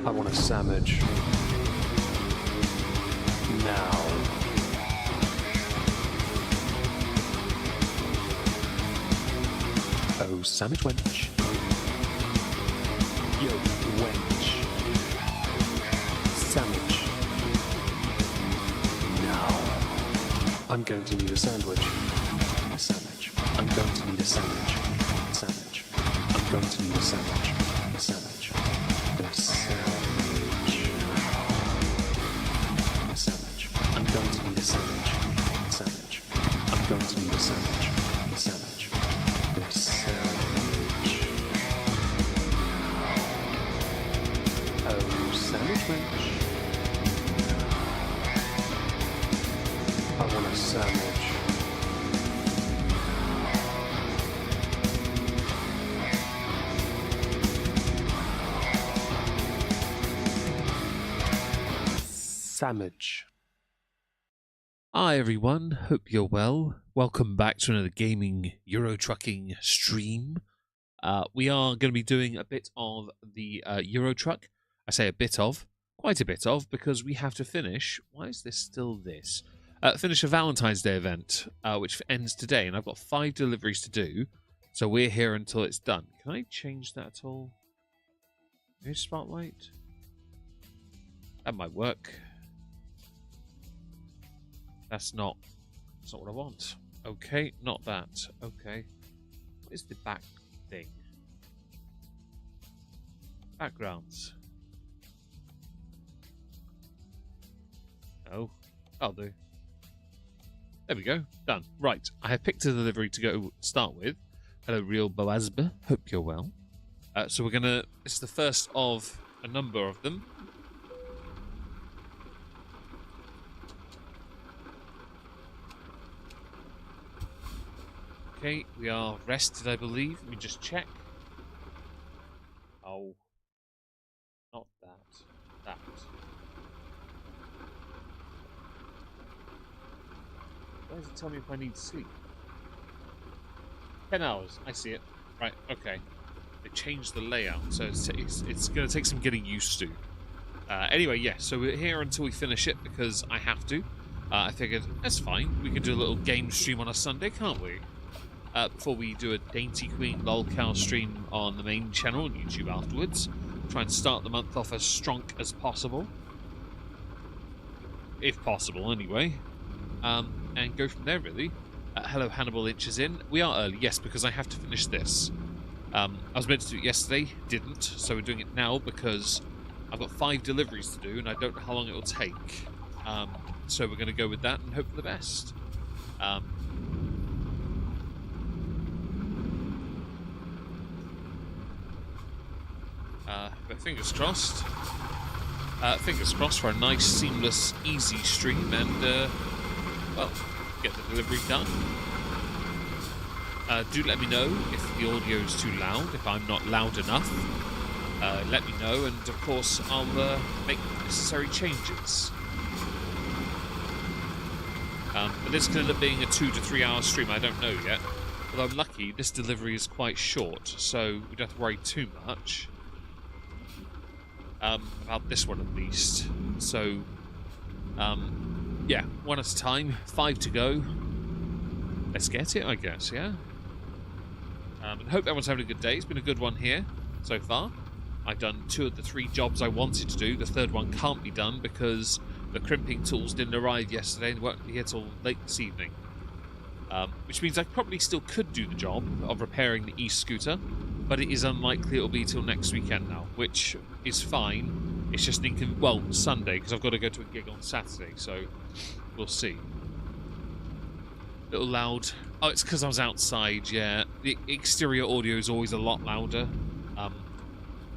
I want a sandwich. Now. Oh, sandwich wench. Yo, wench. Sandwich. Now. I'm going to need a sandwich. A sandwich. I'm going to need a sandwich. Sandwich. I'm going to need a sandwich. A sandwich. A sandwich. A sandwich. I'm going to need a sandwich. Sandwich. I'm going to need a sandwich. A sandwich. A sandwich. Oh, sandwich wench. I want a sandwich. Sandwich. Hi everyone, hope you're well. Welcome back to another gaming Euro Trucking stream. We are going to be doing a bit of the Euro Truck. I say a bit of, quite a bit of, because we have to finish. Why is this still this? Finish a Valentine's Day event, which ends today, and I've got 5 deliveries to do. So we're here until it's done. Can I change that at all? New spotlight? That might work. That's not what I want. Okay, not that. Okay. What is the back thing? Backgrounds. No. I'll do. There we go. Done. Right. I have picked a delivery to go start with. Hello, Real Boazba. Hope you're well. So we're going to... This is the first of a number of them. Okay, we are rested, I believe. Let me just check. Oh. Not that. That. Why does it tell me if I need sleep? 10 hours. I see it. Right, okay. They changed the layout, so it's going to take some getting used to. Anyway, yeah, so we're here until we finish it because I have to. I figured, that's fine. We can do a little game stream on a Sunday, can't we? Before we do a Dainty Queen lolcow stream on the main channel on YouTube afterwards. Try and start the month off as strong as possible. If possible, anyway. And go from there, really. Hello, Hannibal Inches in. We are early, yes, because I have to finish this. I was meant to do it yesterday, didn't, so we're doing it now because I've got 5 deliveries to do and I don't know how long it will take. So we're going to go with that and hope for the best. But fingers crossed. Fingers crossed for a nice, seamless, easy stream and, well, get the delivery done. Do let me know if the audio is too loud, if I'm not loud enough. Let me know, and of course I'll make necessary changes. But this could end up being a 2 to 3 hour stream, I don't know yet. Although I'm lucky, this delivery is quite short, so we don't have to worry too much. About this one at least. So, yeah, one at a time, 5 to go. Let's get it, I guess, yeah? And hope everyone's having a good day. It's been a good one here so far. I've done 2 of the 3 jobs I wanted to do. The third one can't be done because the crimping tools didn't arrive yesterday and won't be here till late this evening. Which means I probably still could do the job of repairing the e-scooter, but it is unlikely it'll be till next weekend now, which is fine. It's just Sunday, because I've got to go to a gig on Saturday, so we'll see. Little loud. Oh, it's because I was outside, yeah. The exterior audio is always a lot louder.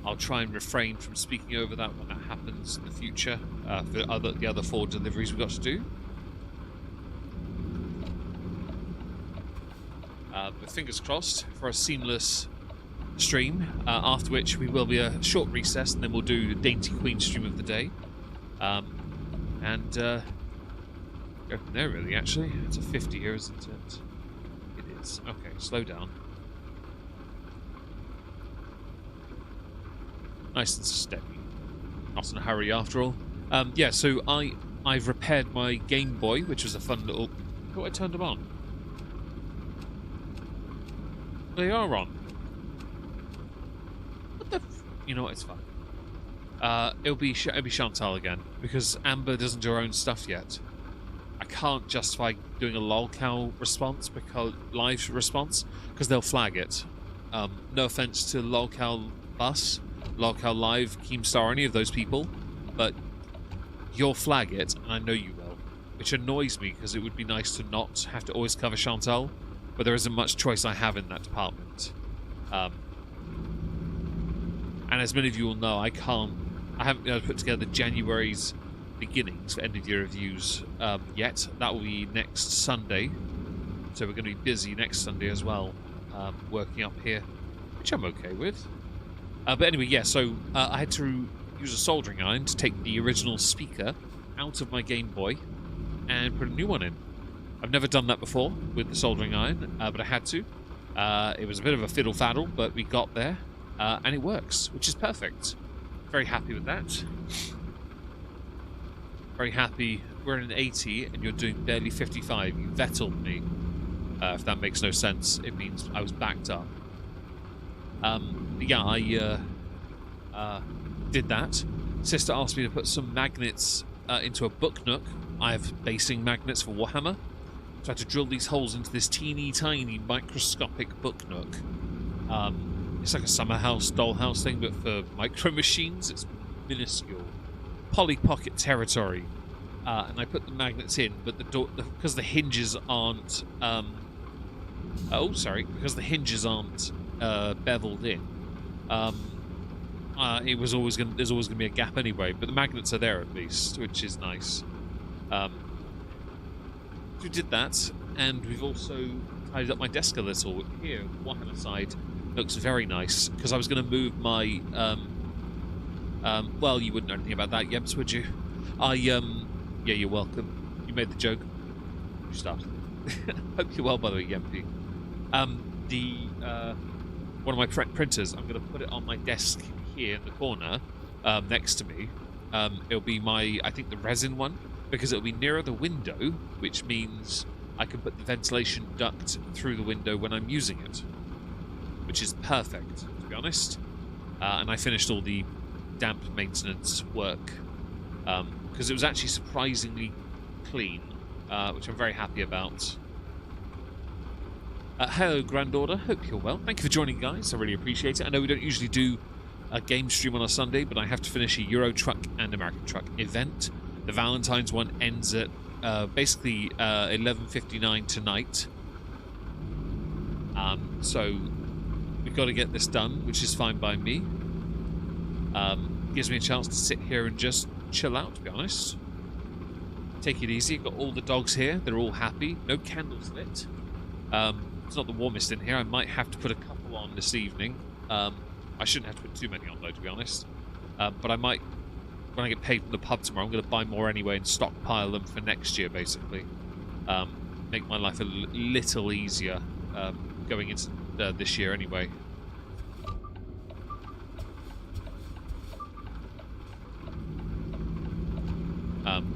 I'll try and refrain from speaking over that when that happens in the future, for the other 4 deliveries we've got to do. But fingers crossed for a seamless stream, after which we will be a short recess and then we'll do the Dainty Queen stream of the day. Go from there, really, actually. It's a 50 here, isn't it? It is. Okay, slow down. Nice and steady. Not in a hurry, after all. Yeah, so I've repaired my Game Boy, which was a fun little... Oh, I turned them on. They are on. What the... You know what, it's fine. It'll be Chantal again, because Amber doesn't do her own stuff yet. I can't justify doing a lolcow response, because live response, because they'll flag it. No offense to lolcow bus, lolcow live, Keemstar, any of those people, but you'll flag it, and I know you will, which annoys me because it would be nice to not have to always cover Chantal, but there isn't much choice I have in that department. And as many of you will know, I haven't been able to put together January's beginnings for end of year reviews yet. That will be next Sunday, so we're going to be busy next Sunday as well, working up here, which I'm okay with. But anyway, yeah, so I had to use a soldering iron to take the original speaker out of my Game Boy and put a new one in. I've never done that before with the soldering iron, but I had to. It was a bit of a fiddle-faddle, but we got there, and it works, which is perfect. Very happy with that. Very happy. We're in an 80 and you're doing barely 55. You vettled me. If that makes no sense, it means I was backed up. Yeah, I did that. Sister asked me to put some magnets into a book nook. I have basing magnets for Warhammer. So I had to drill these holes into this teeny tiny microscopic book nook. It's like a summer house, dollhouse thing, but for micro machines. It's minuscule. Polly Pocket territory. And I put the magnets in, but the door, because the hinges aren't because the hinges aren't beveled in, there's always gonna be a gap anyway, but the magnets are there at least, which is nice. We did that, and we've also tidied up my desk a little. Here, Warhammer side looks very nice, because I was going to move my well, you wouldn't know anything about that, Yems, would you? Yeah, you're welcome. You made the joke. You started. Hope you're well, by the way, Yempy. One of my printers, I'm going to put it on my desk here in the corner, next to me. It'll be I think the resin one, because it'll be nearer the window, which means I can put the ventilation duct through the window when I'm using it, which is perfect, to be honest. And I finished all the damp maintenance work, because it was actually surprisingly clean, which I'm very happy about. Hello, granddaughter. Hope you're well. Thank you for joining, guys. I really appreciate it. I know we don't usually do a game stream on a Sunday, but I have to finish a Euro Truck and American Truck event. The Valentines one ends at basically 11:59 tonight. So we've got to get this done, which is fine by me. Gives me a chance to sit here and just chill out, to be honest. Take it easy. Got all the dogs here. They're all happy. No candles lit. It's not the warmest in here. I might have to put a couple on this evening. I shouldn't have to put too many on, though, to be honest. But I might, when I get paid from the pub tomorrow, I'm going to buy more anyway and stockpile them for next year, basically. Make my life a little easier going into this year anyway.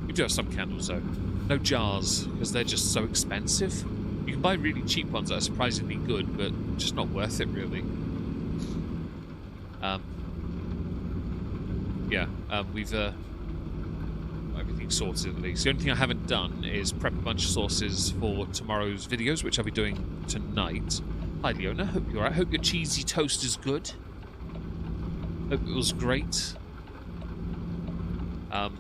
We do have some candles, though. No jars, because they're just so expensive. You can buy really cheap ones that are surprisingly good, but just not worth it, really. We've everything sorted at least. The only thing I haven't done is prep a bunch of sauces for tomorrow's videos, which I'll be doing tonight. Hi, Leona. Hope you're alright. Hope your cheesy toast is good. Hope it was great. Oh.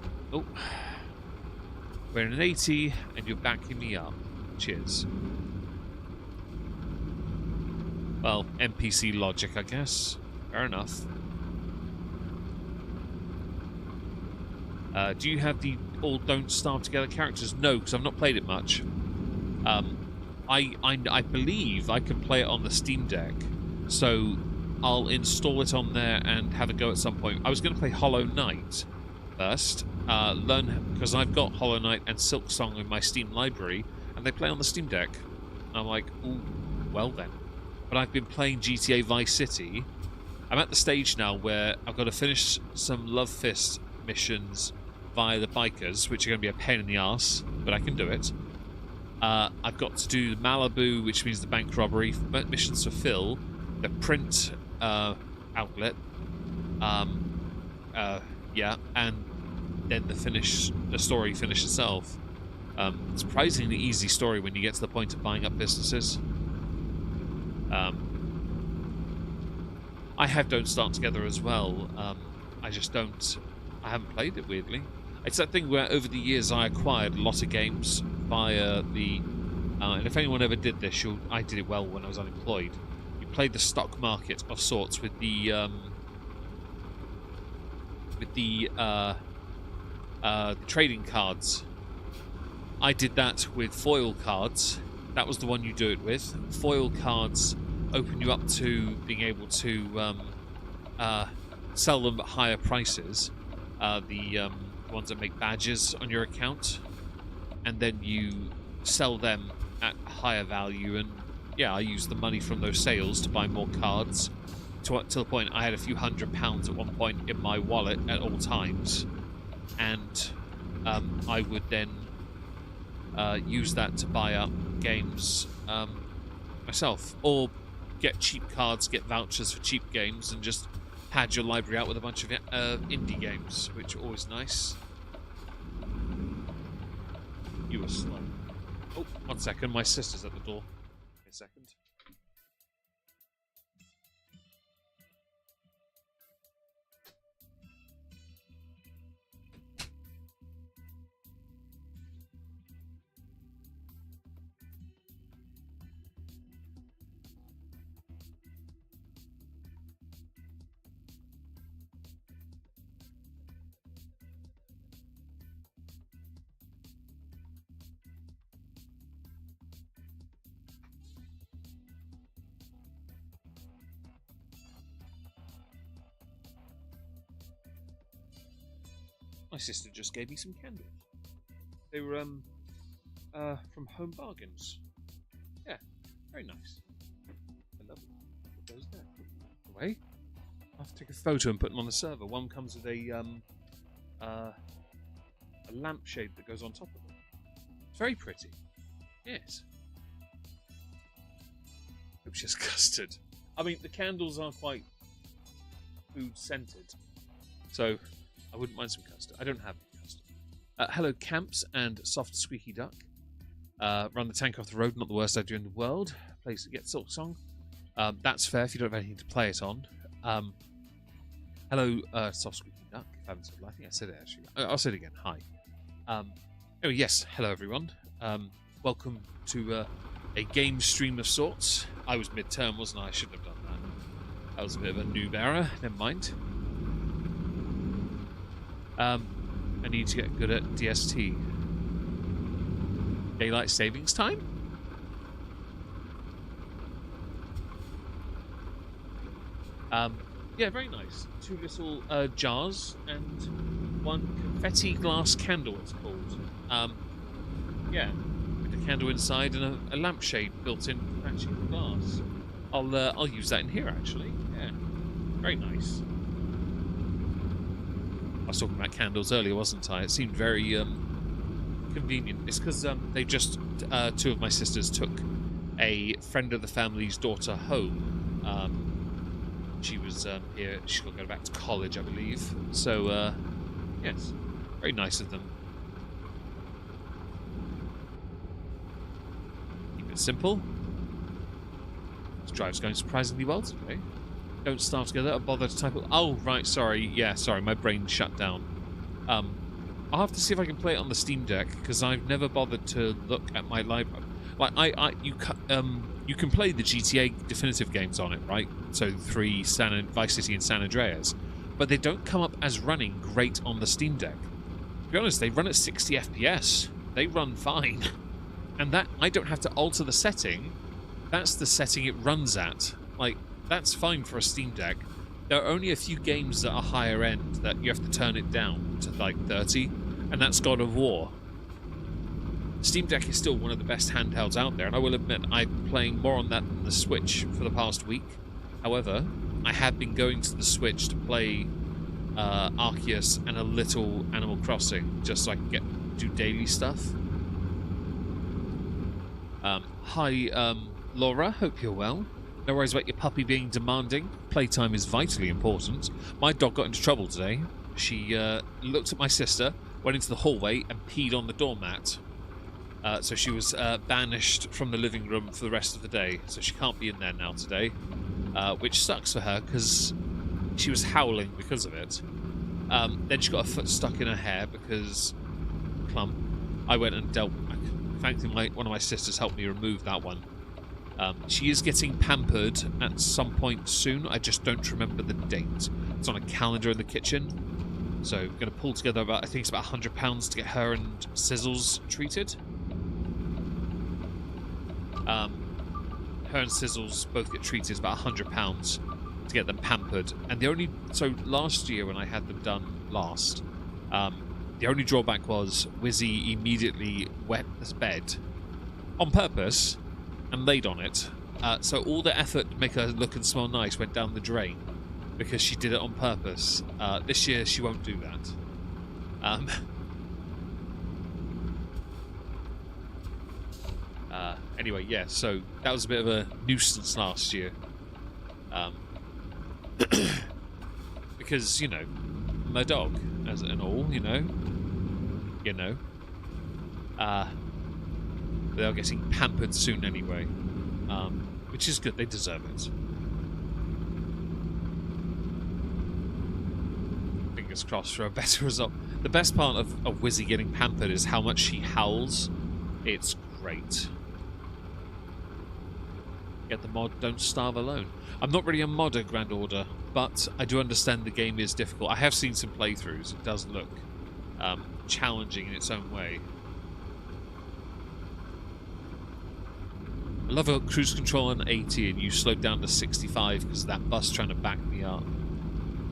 We're in an 80, and you're backing me up. Cheers. Well, NPC logic, I guess. Fair enough. Do you have the all don't starve together characters? No, because I've not played it much. I believe I can play it on the Steam Deck, so I'll install it on there and have a go at some point. I was going to play Hollow Knight, first, learn, because I've got Hollow Knight and Silk Song in my Steam library, and they play on the Steam Deck. I'm like, ooh, well then. But I've been playing GTA Vice City. I'm at the stage now where I've got to finish some Love Fist missions via the bikers, which are going to be a pain in the arse, but I can do it. I've got to do Malibu, which means the bank robbery missions for Phil, the print outlet, yeah, and then the story finish itself. Surprisingly easy story when you get to the point of buying up businesses. I have Don't Start Together as well. I just don't... I haven't played it, weirdly. It's that thing where over the years I acquired a lot of games via the... and if anyone ever did this, I did it well when I was unemployed. You played the stock market of sorts with the trading cards. I did that with foil cards. That was the one you do it with. Foil cards open you up to being able to sell them at higher prices. The ones that make badges on your account, and then you sell them at a higher value. And yeah, I used the money from those sales to buy more cards. To the point I had a few £100 at one point in my wallet at all times, and I would then use that to buy up games myself, or get cheap cards, get vouchers for cheap games, and just pad your library out with a bunch of indie games, which are always nice. You were slow. Oh, 1 second, my sister's at the door. Give me a second. My sister just gave me some candles. They were from Home Bargains. Yeah, very nice. I love them. Put those there. Away. I'll have to take a photo and put them on the server. One comes with a lampshade that goes on top of it. It's very pretty. Yes. Hope she's custard. I mean, the candles are quite food scented, so I wouldn't mind some custard. I don't have any custard. Hello, Camps and Soft Squeaky Duck. Run the tank off the road, not the worst idea in the world. Place to get Silk Song. That's fair if you don't have anything to play it on. Hello, Soft Squeaky Duck. If I haven't said it, I think I said it actually. I'll say it again. Hi. Oh, yes. Hello, everyone. Welcome to a game stream of sorts. I was mid-term, wasn't I? I shouldn't have done that. That was a bit of a noob error. Never mind. I need to get good at DST. Daylight savings time? Yeah, very nice. 2 little jars and 1 confetti glass candle, it's called. Yeah, with a candle inside and a lampshade built in matching the glass. I'll use that in here actually. Yeah, very nice. I was talking about candles earlier, wasn't I? It seemed very convenient. It's because they just 2 of my sisters took a friend of the family's daughter home. She was here. She's got to go back to college, I believe. So yes, very nice of them. Keep it simple. This drive's going surprisingly well today. Don't Start Together. I'll bother to type it. Oh, right, sorry. Yeah, sorry, my brain shut down. I'll have to see if I can play it on the Steam Deck, because I've never bothered to look at my library. Like, you can play the GTA definitive games on it, right? So 3, Vice City and San Andreas. But they don't come up as running great on the Steam Deck. To be honest, they run at 60 FPS. They run fine. And that, I don't have to alter the setting. That's the setting it runs at. Like, that's fine for a Steam Deck. there are only a few games that are higher end that you have to turn it down to like 30, and that's God of War. Steam Deck is still one of the best handhelds out there, and I will admit I'm playing more on that than the Switch for the past week. However, I have been going to the Switch to play Arceus and a little Animal Crossing, just so I can do daily stuff. Hi, Laura, hope you're well. No worries about your puppy being demanding. Playtime is vitally important. My dog got into trouble today. She looked at my sister, went into the hallway, and peed on the doormat. So she was banished from the living room for the rest of the day. So she can't be in there now today, which sucks for her because she was howling because of it. Then she got her foot stuck in her hair because clump. I went and dealt. Thankfully, one of my sisters helped me remove that one. She is getting pampered at some point soon. I just don't remember the date. It's on a calendar in the kitchen. So I'm going to pull together about, I think it's about £100 to get her and Sizzles treated. Her and Sizzles both get treated. It's about £100 to get them pampered. And so last year when I had them done last, the only drawback was Wizzy immediately wet this bed on purpose and laid on it. So all the effort to make her look and smell nice went down the drain because she did it on purpose. This year she won't do that. Anyway, yeah, so that was a bit of a nuisance last year. Because, you know, my dog, as and all, you know. They are getting pampered soon anyway. Which is good, they deserve it. Fingers crossed for a better result. The best part of Wizzy getting pampered is how much she howls. It's great. Get the mod, don't starve alone. I'm not really a modder, Grand Order, but I do understand the game is difficult. I have seen some playthroughs. It does look challenging in its own way. I love a cruise control on 80 and you slowed down to 65 because of that bus trying to back me up.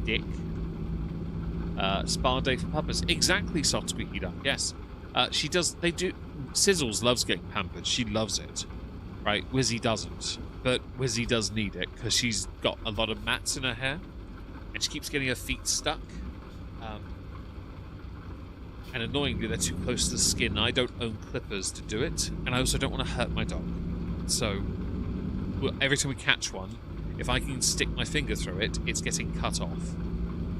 Dick. Spa day for puppets. Exactly, Soft Squeaky Duck. Yes. She does. They do. Sizzles loves getting pampered. She loves it. Right? Wizzy doesn't. But Wizzy does need it because she's got a lot of mats in her hair and she keeps getting her feet stuck. And annoyingly, they're too close to the skin. I don't own clippers to do it, and I also don't want to hurt my dog. So, every time we catch one, if I can stick my finger through it, it's getting cut off.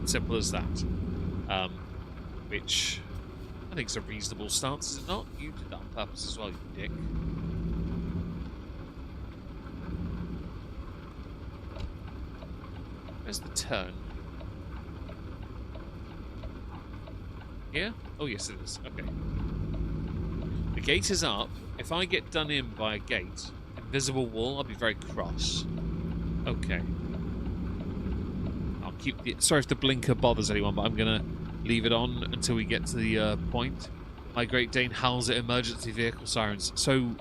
Simple as that. Which I think is a reasonable stance, is it not? You did that on purpose as well, you dick. Where's the turn? Here? Oh, yes, it is. Okay. The gate is up. If I get done in by a gate, invisible wall, I'll be very cross. Okay. I'll keep the... Sorry if the blinker bothers anyone, but I'm going to leave it on until we get to the point. My Great Dane howls at emergency vehicle sirens. So,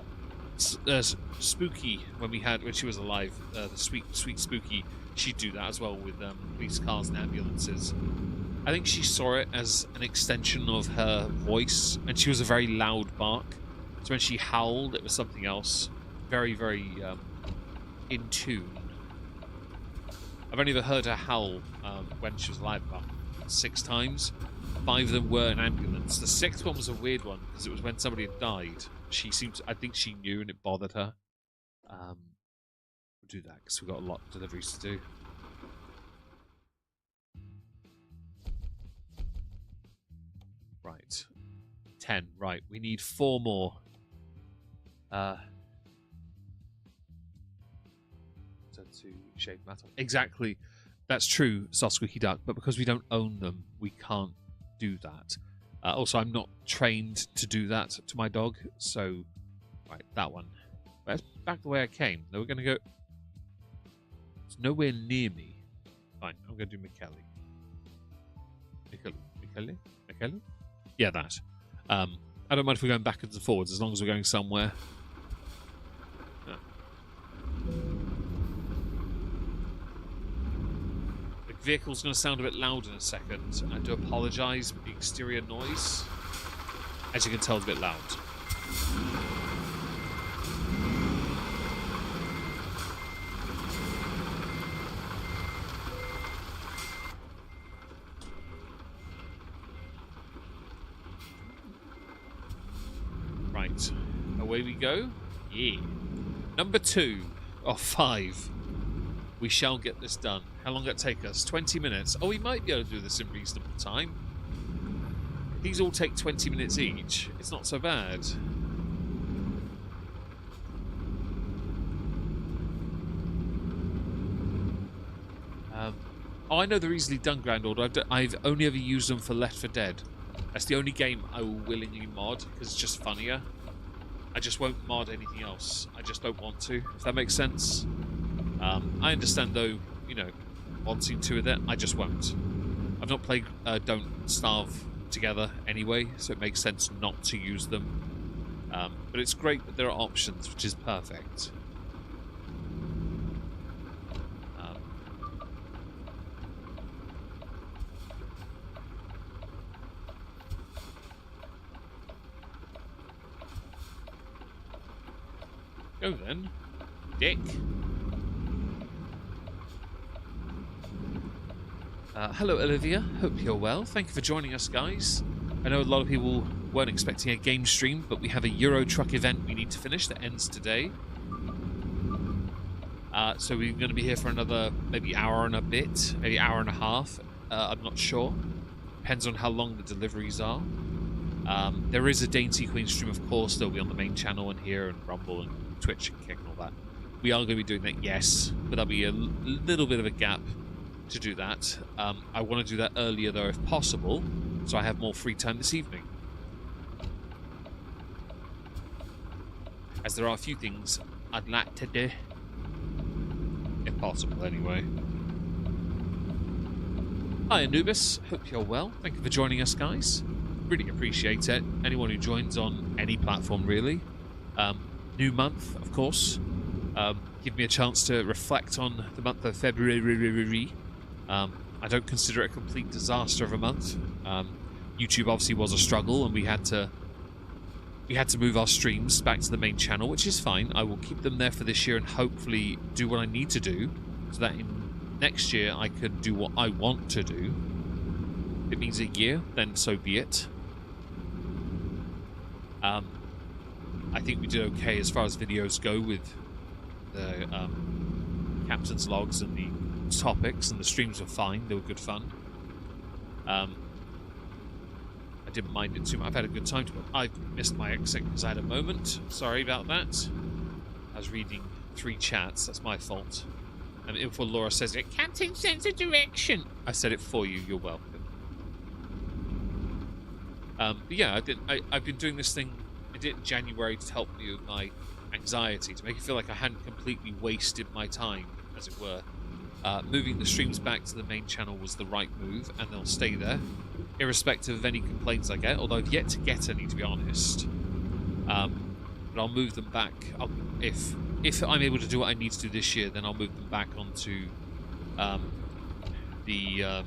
Spooky, when she was alive, the sweet Spooky, she'd do that as well with police cars and ambulances. I think she saw it as an extension of her voice, and she was a very loud bark. So when she howled, it was something else. Very, very in tune. I've only ever heard her howl when she was alive about 6 times. 5 of them were an ambulance. The 6th one was a weird one, because it was when somebody had died. I think she knew and it bothered her. We'll do that, because we've got a lot of deliveries to do. Right. 10. Right. We need 4 more. To shade metal. Exactly. That's true, Soft Squeaky Duck, but because we don't own them, we can't do that. Also, I'm not trained to do that to my dog, so... Right, that one. Where's back the way I came? No, we're going to go... It's nowhere near me. Fine, I'm going to do McKelly. McKelly? Yeah, that. I don't mind if we're going backwards and forwards, as long as we're going somewhere. The vehicle's going to sound a bit loud in a second. I do apologise for the exterior noise. As you can tell, it's a bit loud. Right, away we go. Yeah. Number 2 of 5. We shall get this done. How long will it take us? 20 minutes. Oh, we might be able to do this in reasonable time. These all take 20 minutes each. It's not so bad. Oh, I know they're easily done, Grand Order. I've only ever used them for Left 4 Dead. That's the only game I will willingly mod, because it's just funnier. I just won't mod anything else. I just don't want to, if that makes sense. I understand, though, you know, wanting to with it. I just won't. I've not played Don't Starve together anyway, so it makes sense not to use them. But it's great that there are options, which is perfect. Go then, Dick. Hello, Olivia. Hope you're well. Thank you for joining us, guys. I know a lot of people weren't expecting a game stream, but we have a Euro Truck event we need to finish that ends today. So we're going to be here for another maybe hour and a bit, maybe hour and a half. I'm not sure. Depends on how long the deliveries are. There is a Dainty Queen stream, of course. They'll be on the main channel and here and Rumble and Twitch and Kick and all that. We are going to be doing that, yes, but there'll be a little bit of a gap to do that. I want to do that earlier, though, if possible, so I have more free time this evening. As there are a few things I'd like to do, if possible, anyway. Hi, Anubis. Hope you're well. Thank you for joining us, guys. Really appreciate it. Anyone who joins on any platform, really. New month, of course. Give me a chance to reflect on the month of February. I don't consider it a complete disaster of a month. YouTube obviously was a struggle, and we had to move our streams back to the main channel, which is fine. I will keep them there for this year and hopefully do what I need to do so that in next year I can do what I want to do. If it means a year, then so be it. I think we did okay as far as videos go with the captain's logs and the topics, and the streams were fine. They were good fun. I didn't mind it too much. I've had a good time to it. I missed my exit because I had a moment. Sorry about that. I was reading 3 chats. That's my fault. And Info Laura says, it Captain sense of direction. I said it for you. You're welcome. But yeah, I've been doing this thing. I did it in January to help me with my anxiety, to make it feel like I hadn't completely wasted my time, as it were. Moving the streams back to the main channel was the right move, and they'll stay there, irrespective of any complaints I get, although I've yet to get any, to be honest. But I'll move them back. If I'm able to do what I need to do this year, then I'll move them back onto the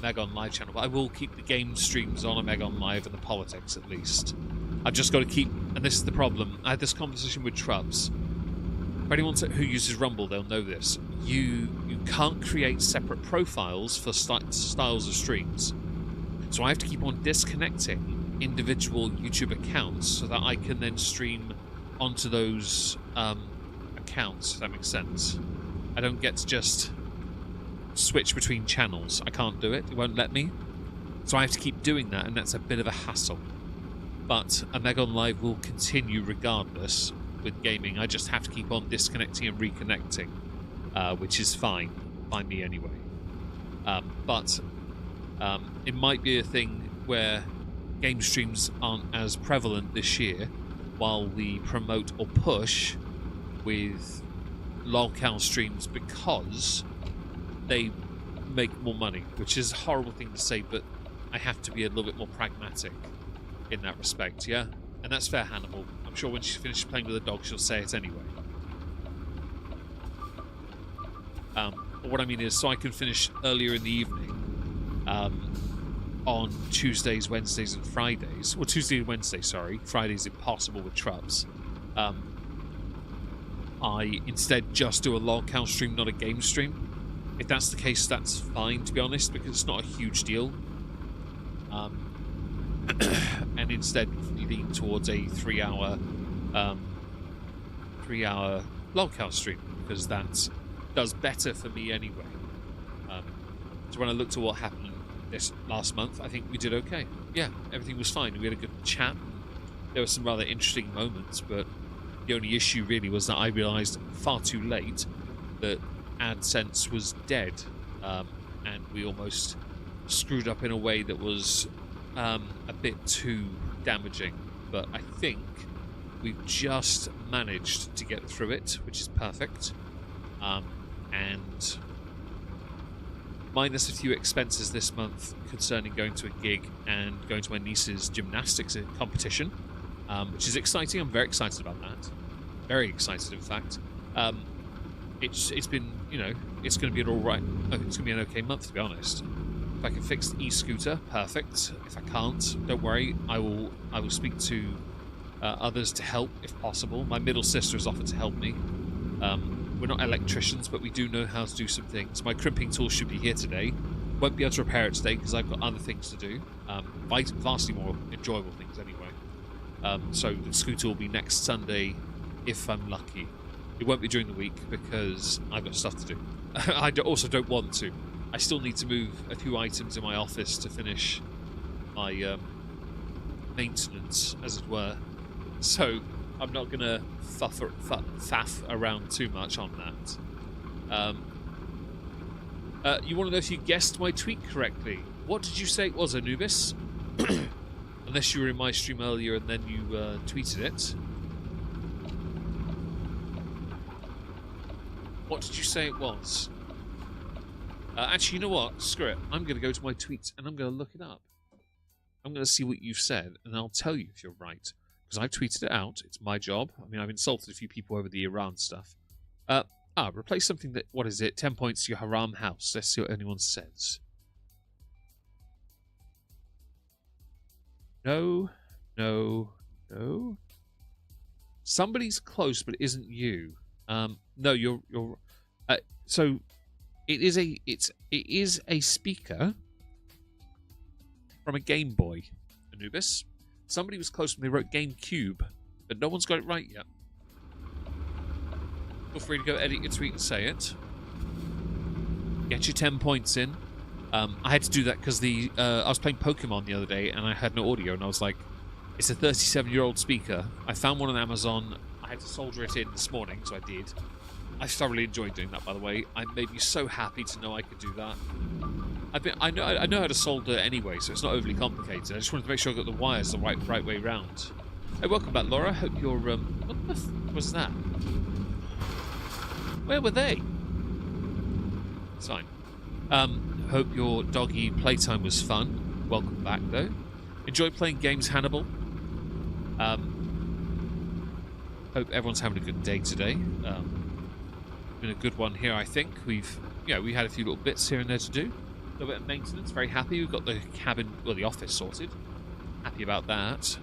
Megon Live channel. But I will keep the game streams on a Megon Live and the politics, at least. I've just got to keep, and this is the problem. I had this conversation with Trubs. For anyone who uses Rumble, they'll know this. You can't create separate profiles for styles of streams. So I have to keep on disconnecting individual YouTube accounts so that I can then stream onto those accounts, if that makes sense. I don't get to just switch between channels. I can't do it. It won't let me. So I have to keep doing that, and that's a bit of a hassle. But a Megon Live will continue regardless with gaming. I just have to keep on disconnecting and reconnecting, which is fine by me anyway. But it might be a thing where game streams aren't as prevalent this year, while we promote or push with lolcow streams because they make more money, which is a horrible thing to say, but I have to be a little bit more pragmatic in that respect, yeah? And that's fair, Hannibal. I'm sure when she finishes playing with the dog, she'll say it anyway. What I mean is, so I can finish earlier in the evening on Tuesdays, Wednesdays, and Fridays. Well, Tuesday and Wednesday, sorry. Friday's impossible with trucks. I instead just do a log count stream, not a game stream. If that's the case, that's fine, to be honest, because it's not a huge deal. And instead lean towards a 3-hour log count stream, because that does better for me anyway. So when I looked at what happened this last month, I think we did okay. Yeah, everything was fine. We had a good chat. There were some rather interesting moments, but the only issue really was that I realised far too late that AdSense was dead, and we almost screwed up in a way that was a bit too damaging. But I think we've just managed to get through it, which is perfect. And minus a few expenses this month concerning going to a gig and going to my niece's gymnastics competition, which is exciting. I'm very excited about that. Very excited, in fact. It's been, you know, it's going to be an alright, it's going to be an okay month, to be honest. If I can fix the e-scooter, perfect. If I can't, don't worry, I will speak to others to help if possible. My middle sister has offered to help me. We're not electricians, but we do know how to do some things. My crimping tool should be here today. Won't be able to repair it today because I've got other things to do. Vastly more enjoyable things anyway. So the scooter will be next Sunday if I'm lucky. It won't be during the week because I've got stuff to do. I also don't want to. I still need to move a few items in my office to finish my maintenance, as it were. So I'm not going to faff around too much on that. You want to know if you guessed my tweet correctly? What did you say it was, Anubis? Unless you were in my stream earlier and then you tweeted it. What did you say it was? Actually, you know what? Screw it. I'm going to go to my tweets and I'm going to look it up. I'm going to see what you've said and I'll tell you if you're right. Because I've tweeted it out. It's my job. I mean, I've insulted a few people over the Iran stuff. Replace something that... What is it? 10 points to your haram house. Let's see what anyone says. No. Somebody's close, but it isn't you. No, you're so it is a speaker from a Game Boy, Anubis. Somebody was close when they wrote GameCube, but no one's got it right yet. Feel free to go edit your tweet and say it. Get your 10 points in. I had to do that because I was playing Pokemon the other day and I had no audio, and I was like, it's a 37-year-old speaker. I found one on Amazon. I had to solder it in this morning, so I did. I thoroughly enjoyed doing that, by the way. It made me so happy to know I could do that. I know how to solder anyway, so it's not overly complicated. I just wanted to make sure I got the wires the right way round. Hey, welcome back, Laura. Hope you're what the f was that? Where were they? It's fine. Hope your doggy playtime was fun. Welcome back, though. Enjoy playing games, Hannibal. Hope everyone's having a good day today. Been a good one here, I think. We had a few little bits here and there to do. A little bit of maintenance. Very happy. We've got the cabin, well, the office sorted. Happy about that.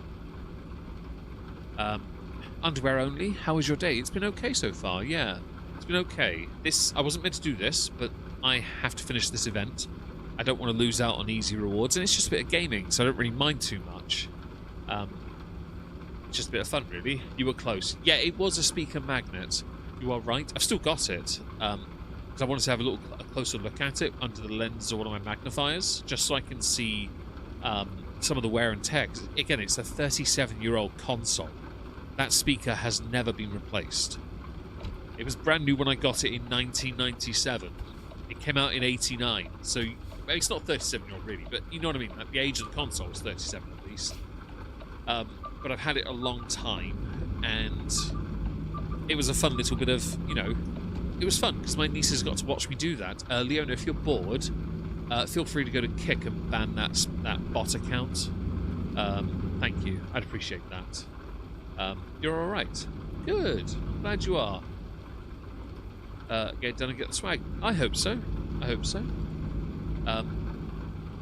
Underwear only. How was your day? It's been okay so far. Yeah, it's been okay. I wasn't meant to do this, but I have to finish this event. I don't want to lose out on easy rewards, and it's just a bit of gaming, so I don't really mind too much. Just a bit of fun, really. You were close. Yeah, it was a speaker magnet. You are right. I've still got it, because I wanted to have a closer look at it under the lens of one of my magnifiers, just so I can see some of the wear and tear. 'Cause again, it's a 37-year-old console. That speaker has never been replaced. It was brand new when I got it in 1997. It came out in 89, so it's not 37-year-old really, but you know what I mean. At the age of the console, it's 37 at least. But I've had it a long time, and it was a fun little bit of, it was fun because my nieces got to watch me do that. Leona, if you're bored, feel free to go to Kick and ban that bot account. Thank you. I'd appreciate that. You're all right. Good. I'm glad you are. get it done and get the swag. I hope so. I hope so.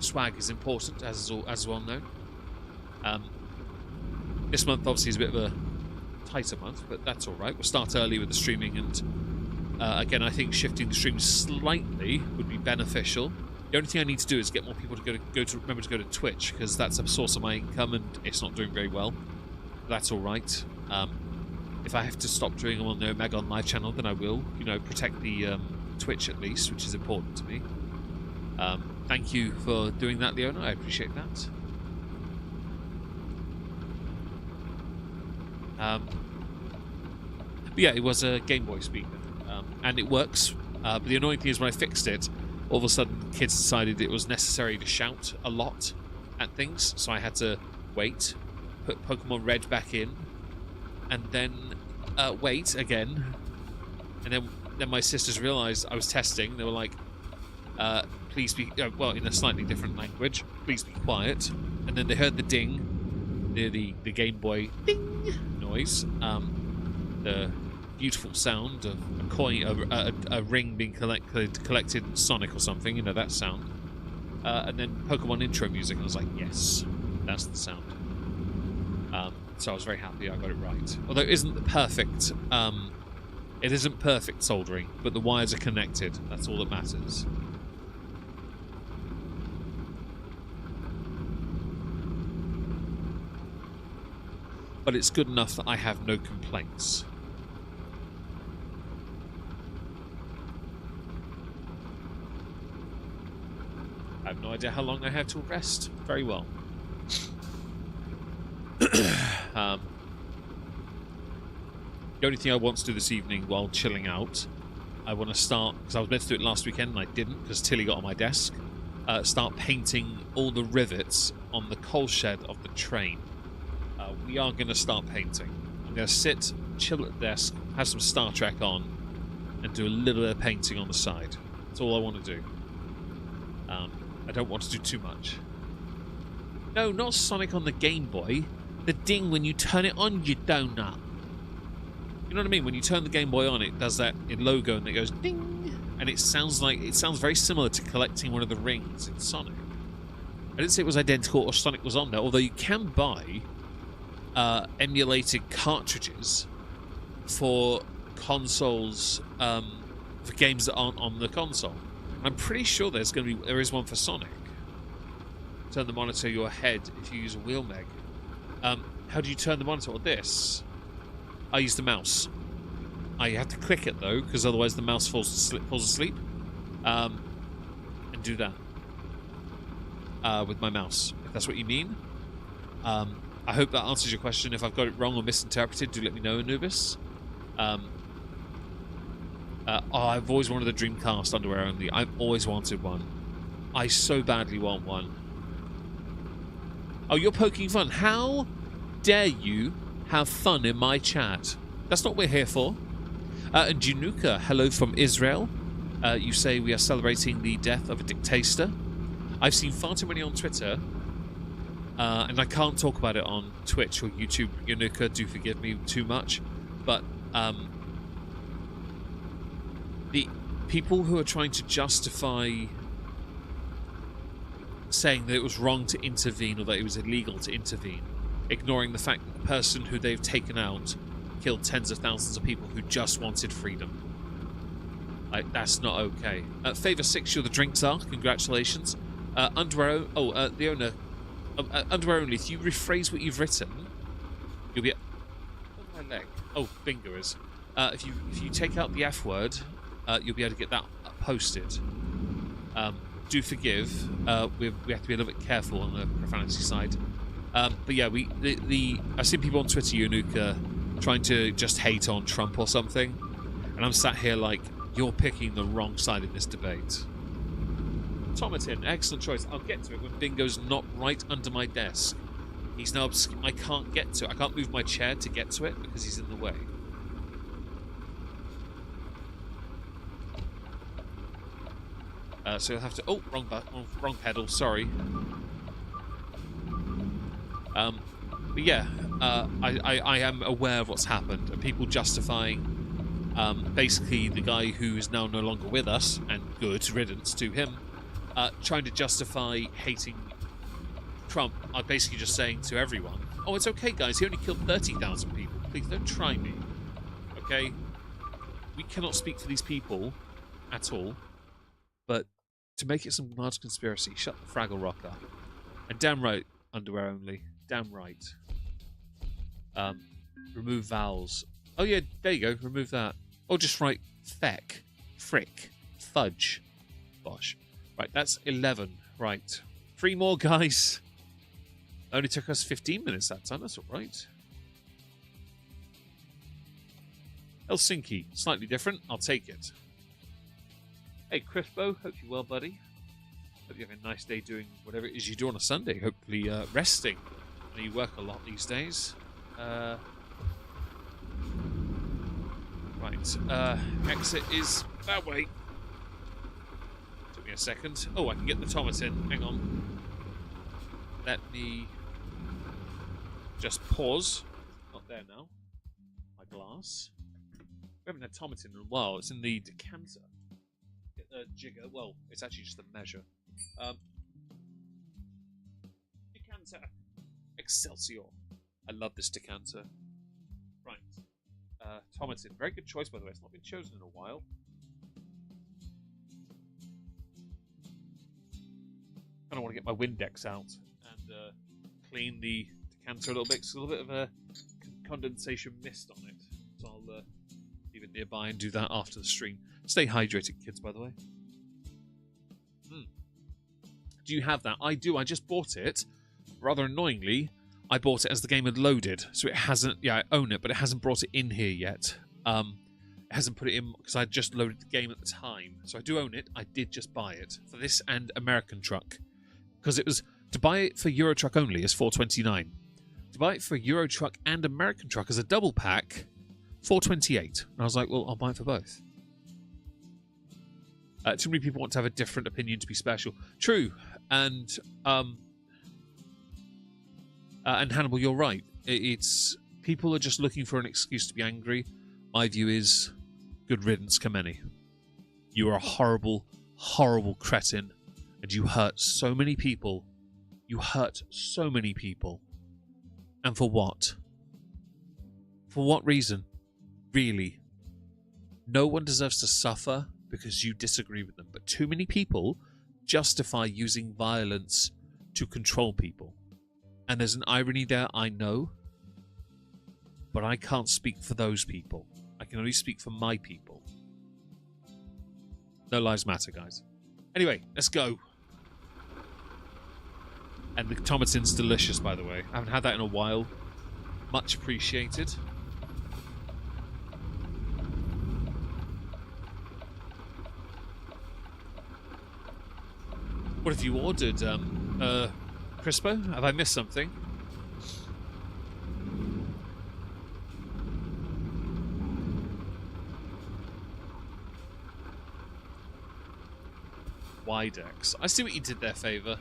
Swag is important, as well known. This month obviously is a bit of a tighter month, but that's all right. We'll start early with the streaming, and again, I think shifting the stream slightly would be beneficial. The only thing I need to do is get more people to remember to go to Twitch, because that's a source of my income, and it's not doing very well. That's all right. If I have to stop doing them on the Omegon Live channel, then I will. You know, protect the Twitch at least, which is important to me. Thank you for doing that, Leona. I appreciate that. But yeah, it was a Game Boy speaker, and it works. But the annoying thing is when I fixed it, all of a sudden kids decided it was necessary to shout a lot at things, so I had to wait, put Pokemon Red back in, and then wait again. And then my sisters realised I was testing. They were like, please be, well, in a slightly different language, please be quiet. And then they heard the ding, the Game Boy ding noise, the beautiful sound of a coin, a ring being collected in Sonic or something, you know, that sound. And then Pokemon intro music, and I was like, yes, that's the sound. So I was very happy I got it right. Although it isn't perfect, it isn't perfect soldering, but the wires are connected. That's all that matters. But it's good enough that I have no complaints. I have no idea how long I have to rest. Very well. The only thing I want to do this evening while chilling out, I want to start, because I was meant to do it last weekend and I didn't because Tilly got on my desk, start painting all the rivets on the coal shed of the train. We are going to start painting. I'm going to sit, chill at the desk, have some Star Trek on, and do a little bit of painting on the side. That's all I want to do. I don't want to do too much. No, not Sonic on the Game Boy. The ding when you turn it on, you donut. You know what I mean? When you turn the Game Boy on, it does that logo and it goes ding, and it sounds very similar to collecting one of the rings in Sonic. I didn't say it was identical or Sonic was on there, although you can buy emulated cartridges for consoles, for games that aren't on the console. I'm pretty sure there is one for Sonic. Turn the monitor to your head if you use a wheel meg. How do you turn the monitor? Or this? I use the mouse. I have to click it though, because otherwise the mouse falls asleep. And do that with my mouse, if that's what you mean. I hope that answers your question. If I've got it wrong or misinterpreted, do let me know, Anubis. I've always wanted a Dreamcast underwear only. I've always wanted one. I so badly want one. Oh, you're poking fun. How dare you have fun in my chat? That's not what we're here for. And Januka, hello from Israel. You say we are celebrating the death of a dictator. I've seen far too many on Twitter, and I can't talk about it on Twitch or YouTube. Januka, do forgive me too much. But the people who are trying to justify saying that it was wrong to intervene or that it was illegal to intervene, ignoring the fact that the person who they've taken out killed tens of thousands of people who just wanted freedom. Like, that's not okay. Favor 6, you're the drink czar. Congratulations. Underwear. Leona. Underwear only. If you rephrase what you've written, you'll be. Oh, my leg. Oh, finger is. If you take out the F word, you'll be able to get that posted. Do forgive. We have to be a little bit careful on the profanity side. But yeah, I've seen people on Twitter, Yunuka, trying to just hate on Trump or something, and I'm sat here like, you're picking the wrong side in this debate. Tomatin, excellent choice. I'll get to it when Bingo's not right under my desk. He's now I can't get to it. I can't move my chair to get to it because he's in the way. So you'll have to. Oh, wrong button, wrong pedal. Sorry. But yeah, I am aware of what's happened and people justifying basically the guy who is now no longer with us, and good riddance to him, trying to justify hating Trump. I'm basically just saying to everyone, oh, it's okay, guys, he only killed 30,000 people. Please don't try me. Okay? We cannot speak for these people at all, but to make it some large conspiracy, shut the Fraggle Rock up. And damn right, underwear only. Damn right. Remove vowels. Oh yeah, there you go, remove that. Or just write feck, frick, fudge. Bosh. Right, that's 11. Right. 3 more, guys. Only took us 15 minutes that time, that's alright. Helsinki, slightly different, I'll take it. Hey, Crispo, hope you're well, buddy. Hope you have a nice day doing whatever it is you do on a Sunday. Hopefully resting. I know you work a lot these days. Right, exit is that way. Took me a second. Oh, I can get the Tomatin. Hang on. Let me just pause. Not there now. My glass. We haven't had Tomatin in a while. It's in the decanter. Get the jigger. Well, it's actually just a measure. Decanter. Excelsior. I love this decanter. Right. Tomatin. Very good choice, by the way. It's not been chosen in a while. I kind of want to get my Windex out and clean the decanter a little bit. It's a little bit of a condensation mist on it. So I'll leave it nearby and do that after the stream. Stay hydrated, kids, by the way. Do you have that? I do. I just bought it. Rather annoyingly, I bought it as the game had loaded. So it hasn't... Yeah, I own it, but it hasn't brought it in here yet. It hasn't put it in because I just loaded the game at the time. So I do own it. I did just buy it for this and American Truck. Because it was... To buy it for Euro Truck only is $4.29. To buy it for Euro Truck and American Truck as a double pack, $4.28. And I was like, well, I'll buy it for both. Too many people want to have a different opinion to be special. True. And Hannibal, you're right. It's people are just looking for an excuse to be angry. My view is good riddance, Kameni. You are a horrible, horrible cretin, and you hurt so many people. You hurt so many people. And for what? For what reason? Really? No one deserves to suffer because you disagree with them. But too many people justify using violence to control people. And there's an irony there, I know. But I can't speak for those people. I can only speak for my people. No lives matter, guys. Anyway, let's go. And the Tomatin's delicious, by the way. I haven't had that in a while. Much appreciated. What have you ordered, Crispo? Have I missed something? Widex. I see what you did there, Favour.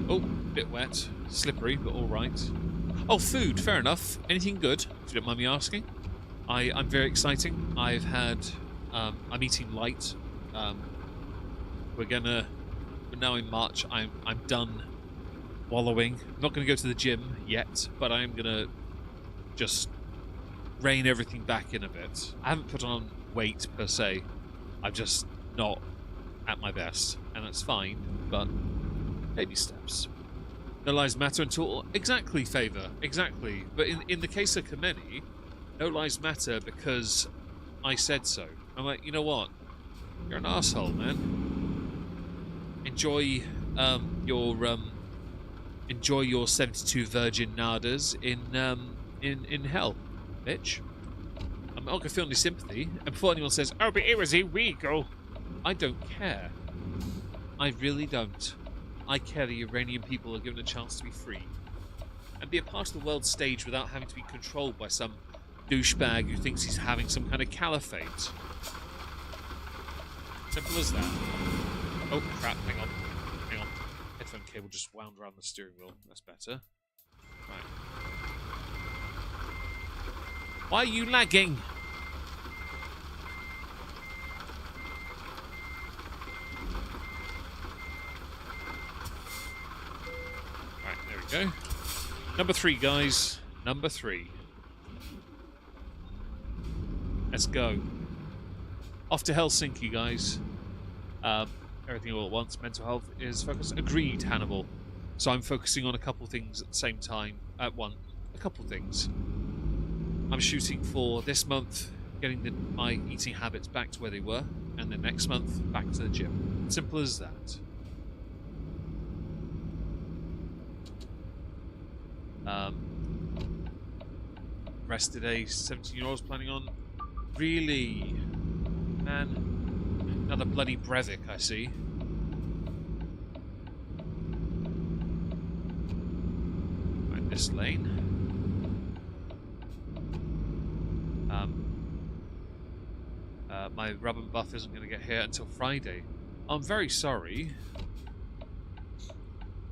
Oh, bit wet. Slippery, but alright. Oh, food. Fair enough. Anything good, if you don't mind me asking? I'm very exciting. I've had... I'm eating light. We're now in March. I'm done wallowing. I'm not going to go to the gym yet, but I'm going to just rein everything back in a bit. I haven't put on weight, per se. I'm just not at my best, and that's fine, but baby steps. No lives matter until... Exactly, Favour. Exactly. But in the case of Kameni, no lives matter because I said so. I'm like, you know what? You're an asshole, man. Enjoy your 72 virgin nadas in hell, bitch. I'm not gonna feel any sympathy. And before anyone says, oh, but it was illegal, I don't care. I really don't. I care the Iranian people are given a chance to be free and be a part of the world stage without having to be controlled by some douchebag who thinks he's having some kind of caliphate. Simple as that. Oh, crap, hang on. telephone cable just wound around the steering wheel. That's better. Right. Why are you lagging? Right, there we go. Number 3, guys. Number 3. Let's go. Off to Helsinki, guys. Everything all at once. Mental health is focused. Agreed, Hannibal. So I'm focusing on a couple things at the same time. At one. A couple things. I'm shooting for this month, getting my eating habits back to where they were, and then next month, back to the gym. Simple as that. Rest today, 17-year-olds planning on. Really? Man. Another bloody Brevik, I see. Right, this lane. My rubber buff isn't going to get here until Friday. I'm very sorry.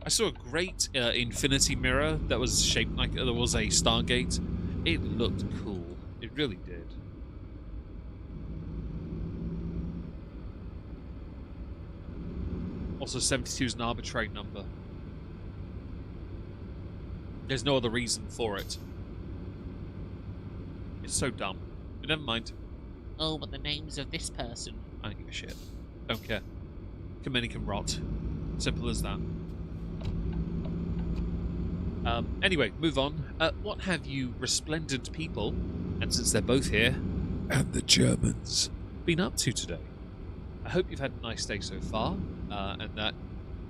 I saw a great infinity mirror that was shaped like there was a Stargate. It looked cool. It really did. Also, 72 is an arbitrary number. There's no other reason for it. It's so dumb. But never mind. Oh, but the names of this person. I don't give a shit. Don't care. Many can rot. Simple as that. Anyway, move on. What have you resplendent people, and since they're both here, and the Germans, been up to today? I hope you've had a nice day so far, and that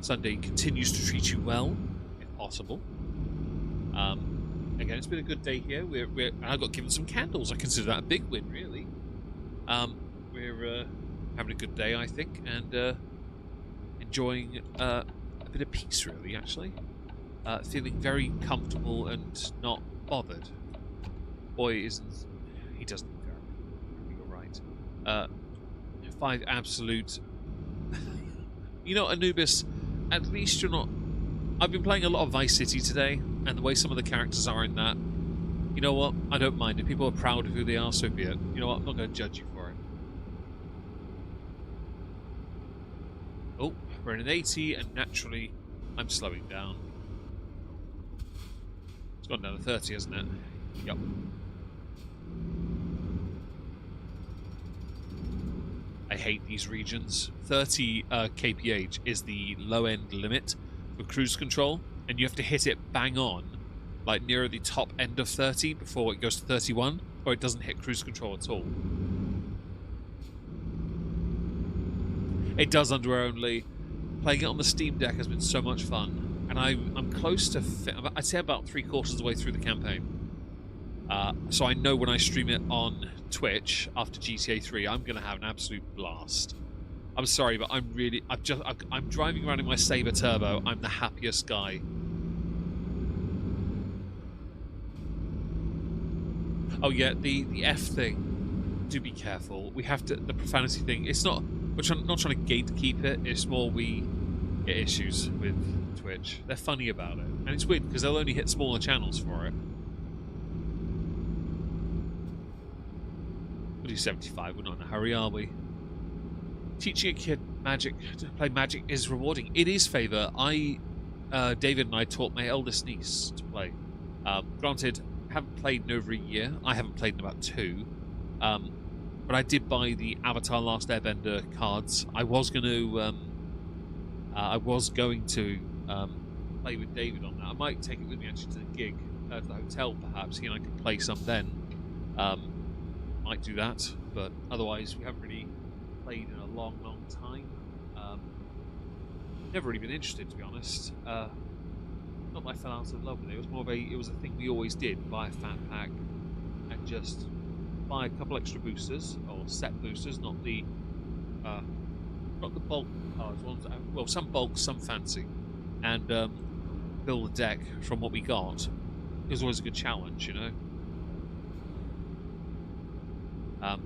Sunday continues to treat you well, if possible. Again, it's been a good day here. I got given some candles. I consider that a big win, really. We're having a good day, I think, and enjoying a bit of peace, really, actually. Feeling very comfortable and not bothered. Boy, isn't... He doesn't need therapy. You're right. 5 absolute... You know, Anubis, at least you're not... I've been playing a lot of Vice City today, and the way some of the characters are in that, you know what? I don't mind. If people are proud of who they are, so be it. You know what? I'm not going to judge you for it. Oh, we're in an 80, and naturally, I'm slowing down. It's gone down to 30, hasn't it? Yep. I hate these regions. 30 kph is the low-end limit for cruise control, and you have to hit it bang on, like near the top end of 30 before it goes to 31, or it doesn't hit cruise control at all. It does underwear only. Playing it on the Steam Deck has been so much fun, and I'm close to, I'd say about 3/4 of the way through the campaign. So I know when I stream it on Twitch after GTA 3, I'm going to have an absolute blast. I'm sorry, but I'm driving around in my Sabre Turbo. I'm the happiest guy. Oh yeah, the F thing. Do be careful. We have to, the profanity thing. It's not. We're not trying to gatekeep it. It's more we get issues with Twitch. They're funny about it, and it's weird because they'll only hit smaller channels for it. We'll do 75. We're not in a hurry, are we? Teaching a kid magic to play magic is rewarding. It is, Favor. David and I taught my eldest niece to play. Granted, I haven't played in over a year. I haven't played in about 2. But I did buy the Avatar: Last Airbender cards. I was going to play with David on that. I might take it with me actually to the gig, to the hotel perhaps. He and I could play some then. Might do that, but otherwise we haven't really played in a long time. Never really been interested, to be honest. Not that I fell out of love with it. It was more of it was a thing we always did: buy a fat pack and just buy a couple extra boosters or set boosters, not the bulk cards. Well, some bulk, some fancy, and build a deck from what we got. It was always a good challenge, you know.